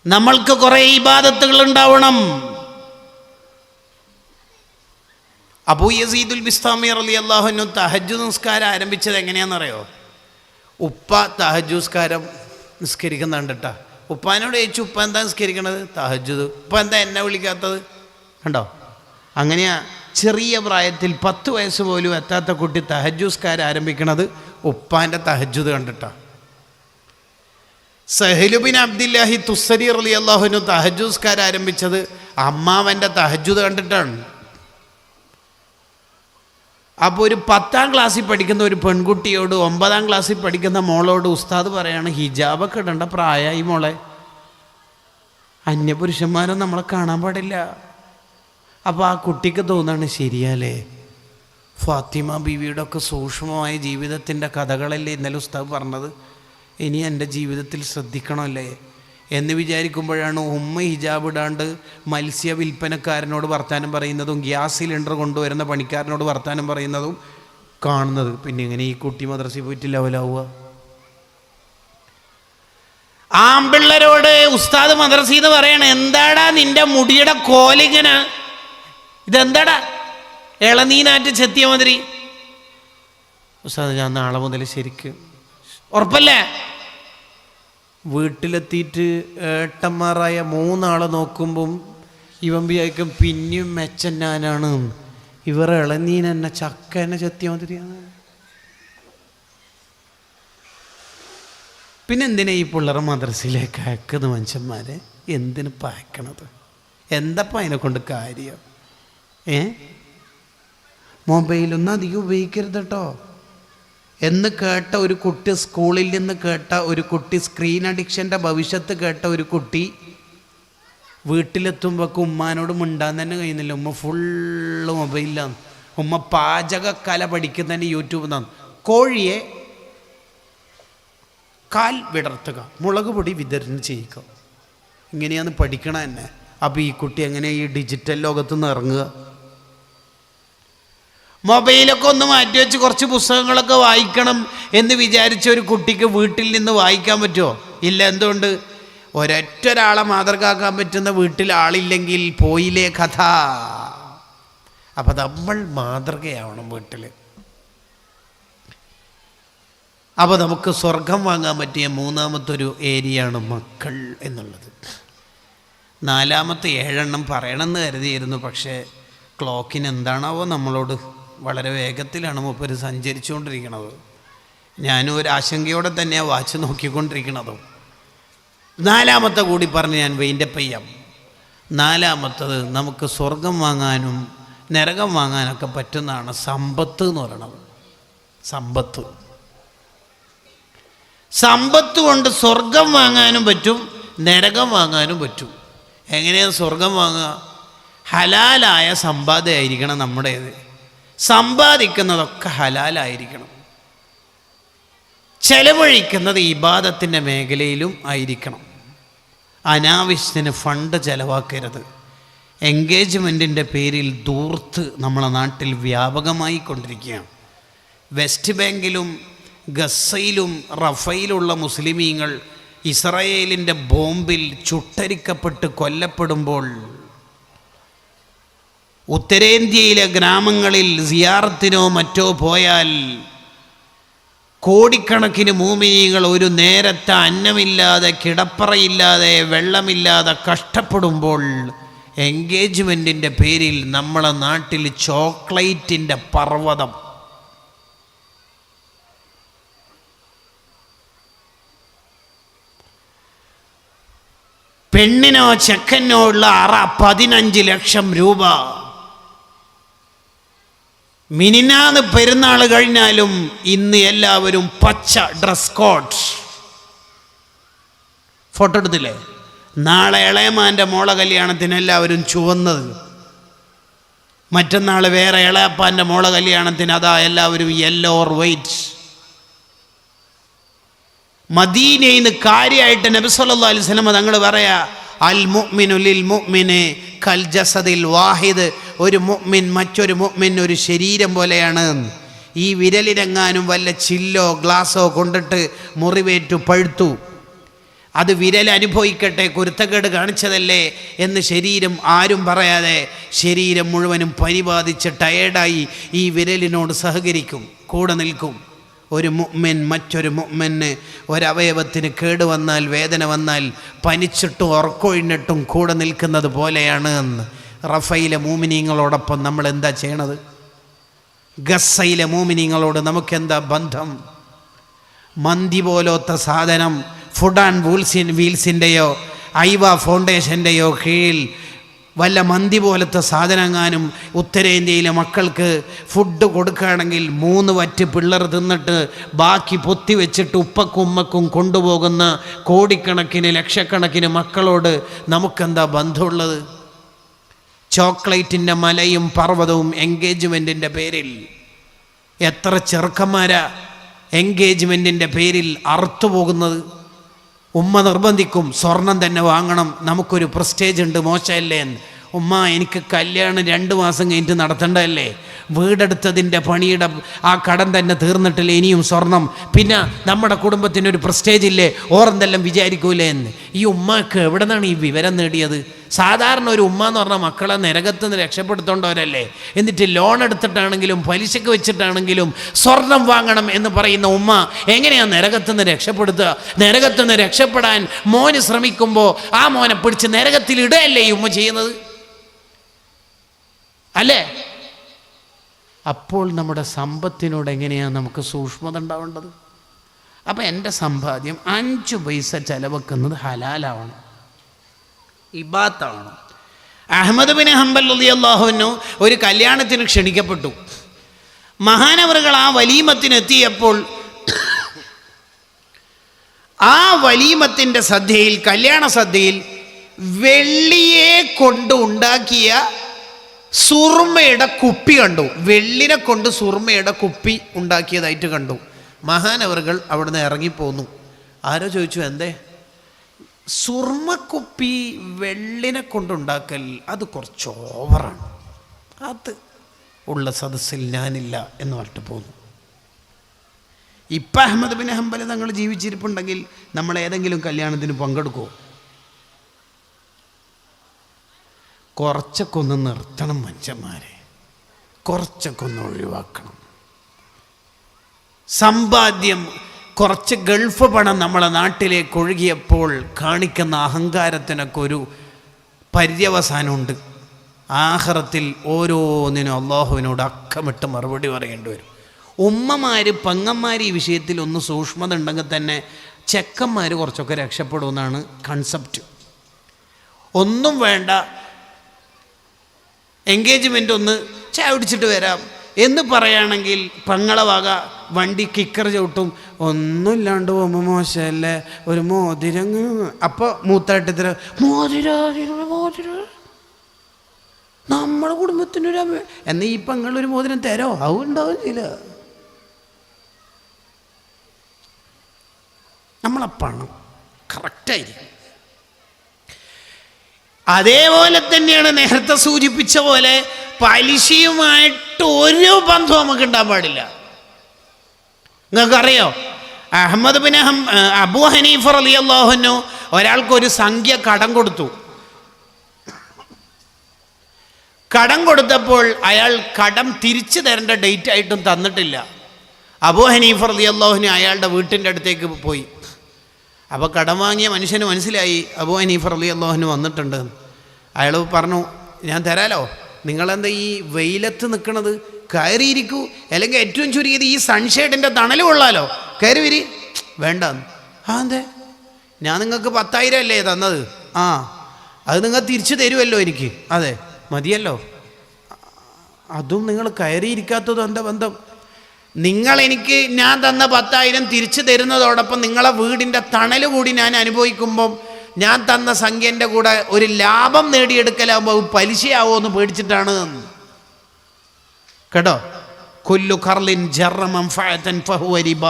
നമ്മൾക്ക് കുറേ ഇബാദത്തുകൾ ഉണ്ടാവണം. അബൂ യസീദുൽ ബിസ്താമി റളിയല്ലാഹു അൻഹു തഹജ്ജുദ് നിസ്കാരം ആരംഭിച്ചത് എങ്ങനെയാണെന്നറിയോ? ഉപ്പ തഹജ്ജുദ് നിസ്കാരം നിസ്കരിക്കുന്ന കണ്ടിട്ടാ. ഉപ്പാനോട് ചോദിച്ചു, ഉപ്പ എന്താ നിസ്കരിക്കണത്? തഹജ്ജുദ്. ഉപ്പ എന്താ എന്നെ വിളിക്കാത്തത്? കണ്ടോ? അങ്ങനെയാ ചെറിയ പ്രായത്തിൽ 10 വയസ്സ് പോലും എത്താത്ത കുട്ടി തഹജ്ജുദ് നിസ്കാരം ആരംഭിക്കണത് ഉപ്പാൻ്റെ തഹജ്ജുദ് കണ്ടിട്ടാ. സഹ്ലു ബിൻ അബ്ദില്ലാഹി തുസ്സരി റളിയല്ലാഹു അൻഹു തഹജ്ജുദ് നിസ്കാരം ആരംഭിച്ചത് അമ്മാവൻ്റെ തഹജ്ജുദ് കണ്ടിട്ടാണ്. അപ്പോൾ ഒരു 10ാം ക്ലാസ്സിൽ പഠിക്കുന്ന ഒരു പെൺകുട്ടിയോട് 9ാം ക്ലാസ്സിൽ പഠിക്കുന്ന മോളോട് ഉസ്താദ് പറയാണ്, ഹിജാബൊക്കെ ഇടേണ്ട പ്രായമായി മോളെ, അന്യപുരുഷന്മാരും നമ്മളെ കാണാൻ പാടില്ല. അപ്പോൾ ആ കുട്ടിക്ക് തോന്നാണ്, ശരിയല്ലേ, ഫാത്തിമ ബീവിയുടെ ഒക്കെ സൂക്ഷ്മമായ ജീവിതത്തിൻ്റെ കഥകളല്ലേ ഇന്നലെ ഉസ്താദ് പറഞ്ഞത്, ഇനി എൻ്റെ ജീവിതത്തിൽ ശ്രദ്ധിക്കണമല്ലേ എന്ന് വിചാരിക്കുമ്പോഴാണ് ഉമ്മ ഹിജാബ് ഇടാണ്ട് മത്സ്യ വിൽപ്പനക്കാരനോട് വർത്താനം പറയുന്നതും ഗ്യാസ് സിലിണ്ടർ കൊണ്ടുവരുന്ന പണിക്കാരനോട് വർത്താനം പറയുന്നതും കാണുന്നത്. പിന്നെ ഇങ്ങനെ ഈ കുട്ടി മദ്രസയിൽ പോയിട്ട് ലെവലാവുക? ആമ്പിള്ളരോട് ഉസ്താദ് മദ്രസീന്ന് പറയണ, എന്താടാ നിന്റെ മുടിയുടെ കോലിങ്ങനെ, ഇതെന്താടാ ഇളനീനാറ്റ് ചെത്തിയ മാതിരി? ഉസ്താദ് ഞാൻ നാളെ മുതൽ ശരിക്ക്. ഉറപ്പല്ലേ? വീട്ടിലെത്തിയിട്ട് ഏട്ടന്മാരായ 3 ആളെ നോക്കുമ്പം ഇവൻ വിചാരിക്കും പിന്നെയും മെച്ചൻ ഞാനാണ്, ഇവർ ഇളനീൻ എന്നെ ചക്ക എന്നെ ചെത്തിയ മാതിരിയാണ്. പിന്നെ എന്തിനാ ഈ പിള്ളേരെ മദ്രസയിലേക്ക് അയക്കുന്നത് മനുഷ്യന്മാരെ? എന്തിന് പായക്കണത്? എന്തപ്പം അതിനെ കൊണ്ട് കാര്യം? മൊബൈലൊന്നും അധികം ഉപയോഗിക്കരുത് കേട്ടോ എന്ന് കേട്ട ഒരു കുട്ടി, സ്കൂളിൽ നിന്ന് കേട്ട ഒരു കുട്ടി, സ്ക്രീൻ അഡിക്ഷൻ്റെ ഭവിഷ്യത്ത് കേട്ട ഒരു കുട്ടി വീട്ടിലെത്തുമ്പോഴേക്ക് ഉമ്മാനോട് മിണ്ടാൻ തന്നെ കഴിയുന്നില്ല. ഉമ്മ ഫുള്ള് മൊബൈലിലാണ്. ഉമ്മ പാചകക്കല പഠിക്കുന്നതിന് യൂട്യൂബിൽ നിന്നാണ്. കോഴിയെ കാൽ വിടർത്തുക, മുളക് പൊടി വിതരണം ചെയ്യുക, ഇങ്ങനെയാണ് പഠിക്കണ തന്നെ. അപ്പോൾ ഈ കുട്ടി എങ്ങനെ ഈ ഡിജിറ്റൽ ലോകത്തുനിന്ന് ഇറങ്ങുക? മൊബൈലൊക്കെ ഒന്ന് മാറ്റിവെച്ച് കുറച്ച് പുസ്തകങ്ങളൊക്കെ വായിക്കണം എന്ന് വിചാരിച്ച ഒരു കുട്ടിക്ക് വീട്ടിൽ നിന്ന് വായിക്കാൻ പറ്റുമോ? ഇല്ല. എന്തുകൊണ്ട്? ഒരൊറ്റൊരാളെ മാതൃകയാക്കാൻ പറ്റുന്ന വീട്ടിൽ ആളില്ലെങ്കിൽ പോയില്ലേ കഥ. അപ്പം നമ്മൾ മാതൃകയാവണം വീട്ടിൽ. അപ്പോൾ നമുക്ക് സ്വർഗം വാങ്ങാൻ പറ്റിയ 3ാമത്തൊരു ഏരിയയാണ് മക്കൾ എന്നുള്ളത്. 4ാമത്തെ 7 എണ്ണം പറയണമെന്ന് കരുതിയിരുന്നു. പക്ഷേ ക്ലോക്കിന് എന്താണാവോ നമ്മളോട് വളരെ വേഗത്തിലാണ് മൂപ്പര് സഞ്ചരിച്ചുകൊണ്ടിരിക്കുന്നത്. ഞാനും ഒരു ആശങ്കയോടെ തന്നെയാണ് വാച്ച് നോക്കിക്കൊണ്ടിരിക്കുന്നതും. നാലാമത്തെ കൂടി പറഞ്ഞ് ഞാൻ വെയിൻ്റപ്പ് ചെയ്യാം. നാലാമത്തത്, നമുക്ക് സ്വർഗം വാങ്ങാനും നരകം വാങ്ങാനൊക്കെ പറ്റുന്നതാണ് സമ്പത്ത് എന്ന് പറയുന്നത്. സമ്പത്ത് കൊണ്ട് സ്വർഗം വാങ്ങാനും പറ്റും, നരകം വാങ്ങാനും പറ്റും. എങ്ങനെയാണ് സ്വർഗം വാങ്ങുക? ഹലാലായ സമ്പാദ്യമായിരിക്കണം നമ്മുടേത്. സമ്പാദിക്കുന്നതൊക്കെ ഹലാലായിരിക്കണം. ചെലവഴിക്കുന്നത് ഇബാദത്തിൻ്റെ മേഖലയിലും ആയിരിക്കണം. അനാവശ്യത്തിന് ഫണ്ട് ചെലവാക്കരുത്. എൻഗേജ്മെൻറ്റിൻ്റെ പേരിൽ ധൂർത്ത് നമ്മളെ നാട്ടിൽ വ്യാപകമായി കൊണ്ടിരിക്കുകയാണ്. വെസ്റ്റ് ബാങ്കിലും ഗസയിലും റഫയിലുള്ള മുസ്ലിമീങ്ങൾ ഇസ്രായേലിൻ്റെ ബോംബിൽ ചുട്ടരിക്കപ്പെട്ട് കൊല്ലപ്പെടുമ്പോൾ ഉത്തരേന്ത്യയിലെ ഗ്രാമങ്ങളിൽ സിയാറത്തിനോ മറ്റോ പോയാൽ കോടിക്കണക്കിന് മുഅ്മിനീങ്ങൾ ഒരു നേരത്തെ അന്നമില്ലാതെ, കിടപ്പറയില്ലാതെ, വെള്ളമില്ലാതെ കഷ്ടപ്പെടുമ്പോൾ എൻഗേജ്മെൻറ്റിൻ്റെ പേരിൽ നമ്മളെ നാട്ടിൽ ചോക്ലേറ്റിൻ്റെ പർവ്വതം. പെണ്ണിനോ ചെക്കനോ ഉള്ള 15 ലക്ഷം രൂപ. മിനിനാന്ന് പെരുന്നാൾ കഴിഞ്ഞാലും ഇന്ന് എല്ലാവരും പച്ച ഡ്രസ് കോഡ്. ഫോട്ടോ എടുത്തില്ലേ? നാളെ ഇളയമാൻ്റെ മോളെ കല്യാണത്തിന് എല്ലാവരും ചുവന്നത്, മറ്റന്നാൾ വേറെ ഇളയപ്പാൻ്റെ മോളെ കല്യാണത്തിന് അതാ എല്ലാവരും യെല്ലോ ഓർ വൈറ്റ്. മദീനയിൽ നിന്ന് കാര്യമായിട്ട് നബി സല്ലല്ലാഹു അലൈഹി വസല്ലം തങ്ങൾ പറയാ, അൽ മുഅ്മിനു ലിൽ മുഅ്മിനി കൽ ജസദിൽ വാഹിദ്. ഒരു മുഅ്മിൻ മറ്റൊരു മുഅ്മിൻ ഒരു ശരീരം പോലെയാണ്. ഈ വിരലിനെങ്ങാനും വല്ല ചില്ലോ ഗ്ലാസോ കൊണ്ടിട്ട് മുറിവേറ്റു പഴുത്തു, അത് വിരൽ അനുഭവിക്കട്ടെ, കുരുത്തക്കേട് കാണിച്ചതല്ലേ എന്ന് ശരീരം ആരും പറയാതെ ശരീരം മുഴുവനും പരിബാധിച്ച് ടയേർഡായി ഈ വിരലിനോട് സഹകരിക്കും, കൂടെ നിൽക്കും. ഒരു മുഅ്മിൻ മറ്റൊരു മുഅ്മിന് ഒരവയവത്തിന് കേട് വന്നാൽ, വേദന വന്നാൽ പനിച്ചിട്ടും ഉറക്കൊഴിഞ്ഞിട്ടും കൂടെ നിൽക്കുന്നത് പോലെയാണ് എന്ന്. റഫയിലെ മൂമിനീങ്ങളോടൊപ്പം നമ്മൾ എന്താ ചെയ്യണത്? ഗസയിലെ മൂമിനീങ്ങളോട് നമുക്കെന്താ ബന്ധം? മന്തി പോലത്തെ സാധനം ഫുഡ് ആൻഡ് വീൽസിൻ്റെയോ ഐവ ഫൗണ്ടേഷൻ്റെയോ കീഴിൽ വല്ല മന്തി പോലത്തെ സാധനങ്ങാനും ഉത്തരേന്ത്യയിലെ മക്കൾക്ക് ഫുഡ് കൊടുക്കുകയാണെങ്കിൽ 3 വറ്റ് പിള്ളേർ തിന്നിട്ട് ബാക്കി പൊത്തി വെച്ചിട്ട് ഉപ്പക്കും ഉമ്മക്കും കൊണ്ടുപോകുന്ന കോടിക്കണക്കിന് ലക്ഷക്കണക്കിന് മക്കളോട് നമുക്കെന്താ ബന്ധമുള്ളത്? ചോക്ലേറ്റിൻ്റെ മലയും പർവ്വതവും എൻഗേജ്മെൻറ്റിൻ്റെ പേരിൽ. എത്ര ചെറുക്കന്മാരാ എൻഗേജ്മെൻറ്റിൻ്റെ പേരിൽ അറുത്തുപോകുന്നത്. ഉമ്മ നിർബന്ധിക്കും, സ്വർണം തന്നെ വാങ്ങണം, നമുക്കൊരു പ്രസ്റ്റേജ് ഉണ്ട്, മോശമല്ലേ എന്ന്. ഉമ്മ, എനിക്ക് കല്യാണം 2 മാസം കഴിഞ്ഞിട്ട് നടത്തേണ്ടതല്ലേ, വീടെടുത്തതിൻ്റെ പണിയുടെ ആ കടം തന്നെ തീർന്നിട്ടില്ലേ, ഇനിയും സ്വർണം, പിന്നെ നമ്മുടെ കുടുംബത്തിനൊരു പ്രസ്റ്റേജ് ഇല്ലേ, ഓറെന്തെല്ലാം വിചാരിക്കൂലേ എന്ന്. ഈ ഉമ്മക്ക് എവിടെ നിന്നാണ് ഈ വിവരം നേടിയത്? സാധാരണ ഒരു ഉമ്മ എന്ന് പറഞ്ഞാൽ മക്കളെ നരകത്ത് നിന്ന് രക്ഷപ്പെടുത്തേണ്ടവരല്ലേ. എന്നിട്ട് ലോൺ എടുത്തിട്ടാണെങ്കിലും പലിശക്ക് വെച്ചിട്ടാണെങ്കിലും സ്വർണം വാങ്ങണം എന്ന് പറയുന്ന ഉമ്മ എങ്ങനെയാണ് നരകത്ത് നിന്ന് രക്ഷപ്പെടുത്തുക? നരകത്ത് നിന്ന് രക്ഷപ്പെടാൻ മോന് ശ്രമിക്കുമ്പോൾ ആ മോനെ പിടിച്ച് നരകത്തിൽ ഇടുകയല്ലേ ഈ ഉമ്മ ചെയ്യുന്നത്, അല്ലേ? അപ്പോൾ നമ്മുടെ സമ്പത്തിനോട് എങ്ങനെയാണ് നമുക്ക് സൂക്ഷ്മത ഉണ്ടാവേണ്ടത്? അപ്പം എൻ്റെ സമ്പാദ്യം 5 പൈസ ചെലവെക്കുന്നത് ഹലാലാവണം, ഇബാത്താണ്. അഹ്മദ് ബിൻ ഹംബൽ റളിയല്ലാഹു അൻഹു ഒരു കല്യാണത്തിന് ക്ഷണിക്കപ്പെട്ടു. മഹാനവറുകൾ ആ വലീമത്തിനെത്തിയപ്പോൾ ആ വലീമത്തിൻ്റെ സദ്യയിൽ, കല്യാണ സദ്യയിൽ വെള്ളിയെ കൊണ്ട് ഉണ്ടാക്കിയ സുർമയുടെ കുപ്പി കണ്ടു. വെള്ളിനെ കൊണ്ട് സുർമയുടെ കുപ്പി ഉണ്ടാക്കിയതായിട്ട് കണ്ടു. മഹാനവറുകൾ അവിടുന്ന് ഇറങ്ങിപ്പോന്നു. ആരോ ചോദിച്ചു, എന്തേ? സുർമക്കുപ്പി വെള്ളിനെ കൊണ്ടുണ്ടാക്കൽ അത് കുറച്ച് ഓവറാണ്, അത് ഉള്ള സദസ്സിൽ ഞാനില്ല എന്ന് പറഞ്ഞിട്ട് പോന്നു. ഇപ്പം അഹ്മദ് ബിൻ ഹംബൽ തങ്ങൾ ജീവിച്ചിരിപ്പുണ്ടെങ്കിൽ നമ്മൾ ഏതെങ്കിലും കല്യാണത്തിന് പങ്കെടുക്കുമോ? കുറച്ചൊക്കെ ഒന്ന് നിർത്തണം മനുഷ്യന്മാരെ, കുറച്ചൊക്കെ ഒന്ന് ഒഴിവാക്കണം. സമ്പാദ്യം കുറച്ച് ഗൾഫ് പണം നമ്മളെ നാട്ടിലേക്ക് ഒഴുകിയപ്പോൾ കാണിക്കുന്ന അഹങ്കാരത്തിനൊക്കെ ഒരു പര്യവസാനമുണ്ട്. ആഖിറത്തിൽ ഓരോന്നിനും അള്ളാഹുവിനോട് അക്കമിട്ട് മറുപടി പറയേണ്ടി വരും. ഉമ്മമാർ പെങ്ങന്മാർ ഈ വിഷയത്തിൽ ഒന്ന് സൂക്ഷ്മത ഉണ്ടെങ്കിൽ തന്നെ ചെക്കന്മാർ കുറച്ചൊക്കെ രക്ഷപ്പെടുമെന്നാണ് കൺസെപ്റ്റ്. ഒന്നും വേണ്ട, എൻഗേജ്മെൻ്റ് ഒന്ന് ചായ കുടിച്ചിട്ട് വരാം എന്ന് പറയുകയാണെങ്കിൽ പെങ്ങളെ വക വണ്ടി കിക്കർ ചവിട്ടും. ഒന്നുമില്ലാണ്ട് പോകുമ്പോൾ മോശമല്ലേ, ഒരു മോതിരം. അപ്പോൾ മൂത്താട്ടത്തിന് മോതിരം നമ്മുടെ കുടുംബത്തിനൊരു എന്നാൽ ഈ പെങ്ങളൊരു മോതിരം തരോ? അതുണ്ടാവില്ല. നമ്മളെ പണം കറക്റ്റായിരിക്കും. അതേപോലെ തന്നെയാണ് നേരത്തെ സൂചിപ്പിച്ച പോലെ പലിശയുമായിട്ട് ഒരു ബന്ധവും നമുക്ക് ഉണ്ടാകാൻ പാടില്ല. നിങ്ങൾക്കറിയോ, അഹമ്മദ് ബിൻ അബൂ ഹനീഫ റളിയല്ലാഹു അൻഹു ഒരാൾക്കൊരു സംഖ്യ കടം കൊടുത്തു. കടം കൊടുത്തപ്പോൾ അയാൾ കടം തിരിച്ചു തരേണ്ട ഡേറ്റ് ആയിട്ടും തന്നിട്ടില്ല. അബൂ ഹനീഫ റളിയല്ലാഹു അൻഹു അയാളുടെ വീട്ടിൻ്റെ അടുത്തേക്ക് പോയി. അപ്പോൾ കടം വാങ്ങിയ മനുഷ്യന് മനസ്സിലായി അബൂ ഹനീഫ റളിയല്ലാഹു അൻഹു വന്നിട്ടുണ്ട്. അയാൾ പറഞ്ഞു, ഞാൻ തരാലോ, നിങ്ങളെന്താ ഈ വെയിലത്ത് നിൽക്കണത്, കയറിയിരിക്കൂ, അല്ലെങ്കിൽ ഏറ്റവും ചുരുങ്ങിയത് ഈ സൺഷെയ്ഡിൻ്റെ തണൽ കൊള്ളാലോ, കയറി വരി. വേണ്ട. അതെ, ഞാൻ നിങ്ങൾക്ക് 10,000 അല്ലേ തന്നത്, അത് നിങ്ങൾ തിരിച്ചു തരുമല്ലോ എനിക്ക്. അതെ, മതിയല്ലോ. അതും നിങ്ങൾ കയറിയിരിക്കാത്തതും എന്താ ബന്ധം? നിങ്ങളെനിക്ക് ഞാൻ തന്ന 10,000 തിരിച്ചു തരുന്നതോടൊപ്പം നിങ്ങളെ വീടിൻ്റെ തണൽ കൂടി ഞാൻ അനുഭവിക്കുമ്പം ഞാൻ തന്ന സംഖ്യൻ്റെ കൂടെ ഒരു ലാഭം നേടിയെടുക്കലാകുമ്പോൾ പലിശയാവോ എന്ന് പേടിച്ചിട്ടാണ് കേട്ടോ. കുല്ലു ഖർലിൻ ജറ മൻഫഅതൻ ഫഹുവ റിബ.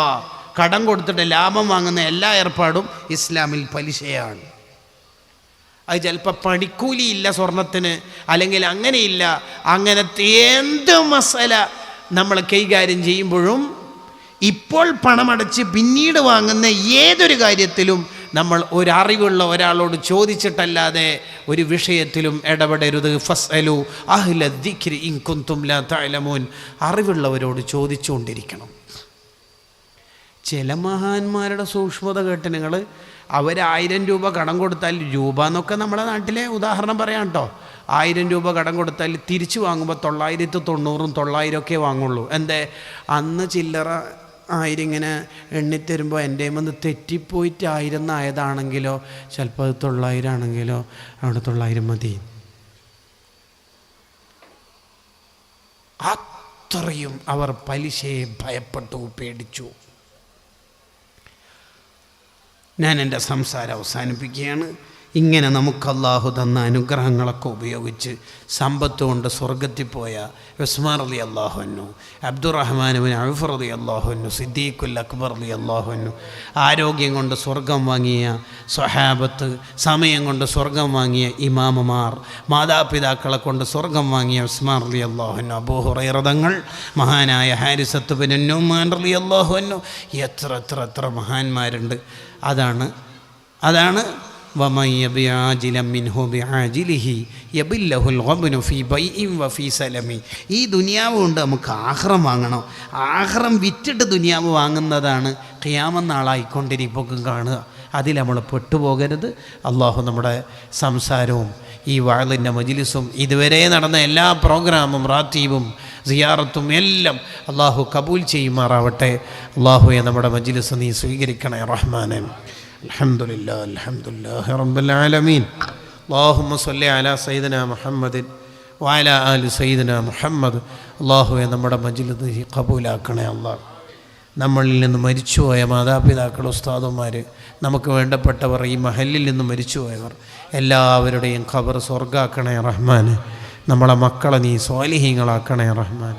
കടം കൊടുത്തിട്ട് ലാഭം വാങ്ങുന്ന എല്ലാ ഏർപ്പാടും ഇസ്ലാമിൽ പലിശയാണ്. അത് ചിലപ്പോൾ പണിക്കൂലിയില്ല സ്വർണത്തിന്, അല്ലെങ്കിൽ അങ്ങനെയില്ല. അങ്ങനത്തെ എന്ത് മസല നമ്മൾ കൈകാര്യം ചെയ്യുമ്പോഴും ഇപ്പോൾ പണമടച്ച് പിന്നീട് വാങ്ങുന്ന ഏതൊരു കാര്യത്തിലും നമ്മൾ ഒരറിവുള്ള ഒരാളോട് ചോദിച്ചിട്ടല്ലാതെ ഒരു വിഷയത്തിലും ഇടപെടരുത്. ഫസ്അലു അഹ്ല ദിക്രി ഇൻ കുൻതും ലാ തഅലമൂൻ. അറിവുള്ളവരോട് ചോദിച്ചുകൊണ്ടിരിക്കണം. ചില മഹാന്മാരുടെ സൂക്ഷ്മത കേട്ട് നിങ്ങൾ, അവർ 1000 രൂപ കടം കൊടുത്താൽ, രൂപ എന്നൊക്കെ നമ്മുടെ നാട്ടിലെ ഉദാഹരണം പറയാം കേട്ടോ, 1000 രൂപ കടം കൊടുത്താൽ തിരിച്ചു വാങ്ങുമ്പോൾ 990 900 വാങ്ങുള്ളൂ. എന്തേ? അന്ന് ചില്ലറ 1000 ഇങ്ങനെ എണ്ണിത്തരുമ്പോൾ എൻ്റെ വന്ന് തെറ്റിപ്പോയിട്ട് 1000 ആയതാണെങ്കിലോ, ചിലപ്പോൾ അത് 900 ആണെങ്കിലോ അവിടെ 900 മതി. അത്രയും അവർ പലിശയെ ഭയപ്പെട്ടു, പേടിച്ചു. ഞാൻ എൻ്റെ സംസാരം അവസാനിപ്പിക്കുകയാണ്. ഇങ്ങനെ നമുക്ക് അല്ലാഹു തന്ന അനുഗ്രഹങ്ങളൊക്കെ ഉപയോഗിച്ച് സമ്പത്ത് കൊണ്ട് സ്വർഗത്തിൽ പോയ ഉസ്മാൻ റളിയല്ലാഹു അൻഹു, അബ്ദുറഹ്മാൻ ബിൻ ഔഫ് റളിയല്ലാഹു അൻഹു, സിദ്ദീഖുൽ അക്ബർ റളിയല്ലാഹു അൻഹു, ആരോഗ്യം കൊണ്ട് സ്വർഗം വാങ്ങിയ സ്വഹാബത്ത്, സമയം കൊണ്ട് സ്വർഗം വാങ്ങിയ ഇമാമുമാർ, മാതാപിതാക്കളെ കൊണ്ട് സ്വർഗം വാങ്ങിയ ഉസ്മാൻ റളിയല്ലാഹു അൻഹു, അബൂ ഹുറൈറ തങ്ങൾ, മഹാനായ ഹാരിസത്ത് ബിൻ നുഅ്മാൻ റളിയല്ലാഹു അൻഹു, എത്ര മഹാന്മാരുണ്ട്. അതാണ് വമൻ യബി ആജിലൻ മിൻഹു ബിആജിലിഹി യബില്ലഹുൽ ഗബ്നു ഫീ ബൈഇൻ വഫീ സലമി. ഈ ദുനിയാവ് കൊണ്ട് നമുക്ക് ആഖിറം വാങ്ങണം. ആഖിറം വിറ്റിട്ട് ദുനിയാവ് വാങ്ങുന്നതാണ് ഖിയാമത്ത് നാളായിക്കൊണ്ടിരിപ്പൊക്കെ കാണുക. അതിൽ നമ്മൾ പെട്ടുപോകരുത്. അള്ളാഹു നമ്മുടെ സംസാരവും ഈ വഅലിൻ്റെ മജ്ലിസും ഇതുവരെ നടന്ന എല്ലാ പ്രോഗ്രാമും റാത്തീബും സിയാറത്തും എല്ലാം അള്ളാഹു കബൂൽ ചെയ്യുമാറാവട്ടെ. അള്ളാഹുവെ നമ്മുടെ മജ്ലിസ് നീ സ്വീകരിക്കണേ റഹ്മാനെ. അൽഹംദുലില്ലാഹി റബ്ബിൽ ആലമീൻ. അല്ലാഹുമ്മ സ്വല്ലി അലാ സയ്യിദിനാ മുഹമ്മദിൻ വഅലാ ആലി സയ്യിദിനാ മുഹമ്മദ്. അള്ളാഹുവെ നമ്മുടെ മജ്ലിസ് കബൂലാക്കണേ. അള്ളാഹ് നമ്മളിൽ നിന്ന് മരിച്ചുപോയ മാതാപിതാക്കൾ, ഉസ്താദുമാർ, നമുക്ക് വേണ്ടപ്പെട്ടവർ, ഈ മഹല്ലിൽ നിന്ന് മരിച്ചുപോയവർ എല്ലാവരുടെയും ഖബർ സ്വർഗ്ഗാക്കണേ റഹ്മാൻ. നമ്മളെ മക്കളെ നീ സ്വാലിഹീങ്ങളാക്കണേ റഹ്മാൻ.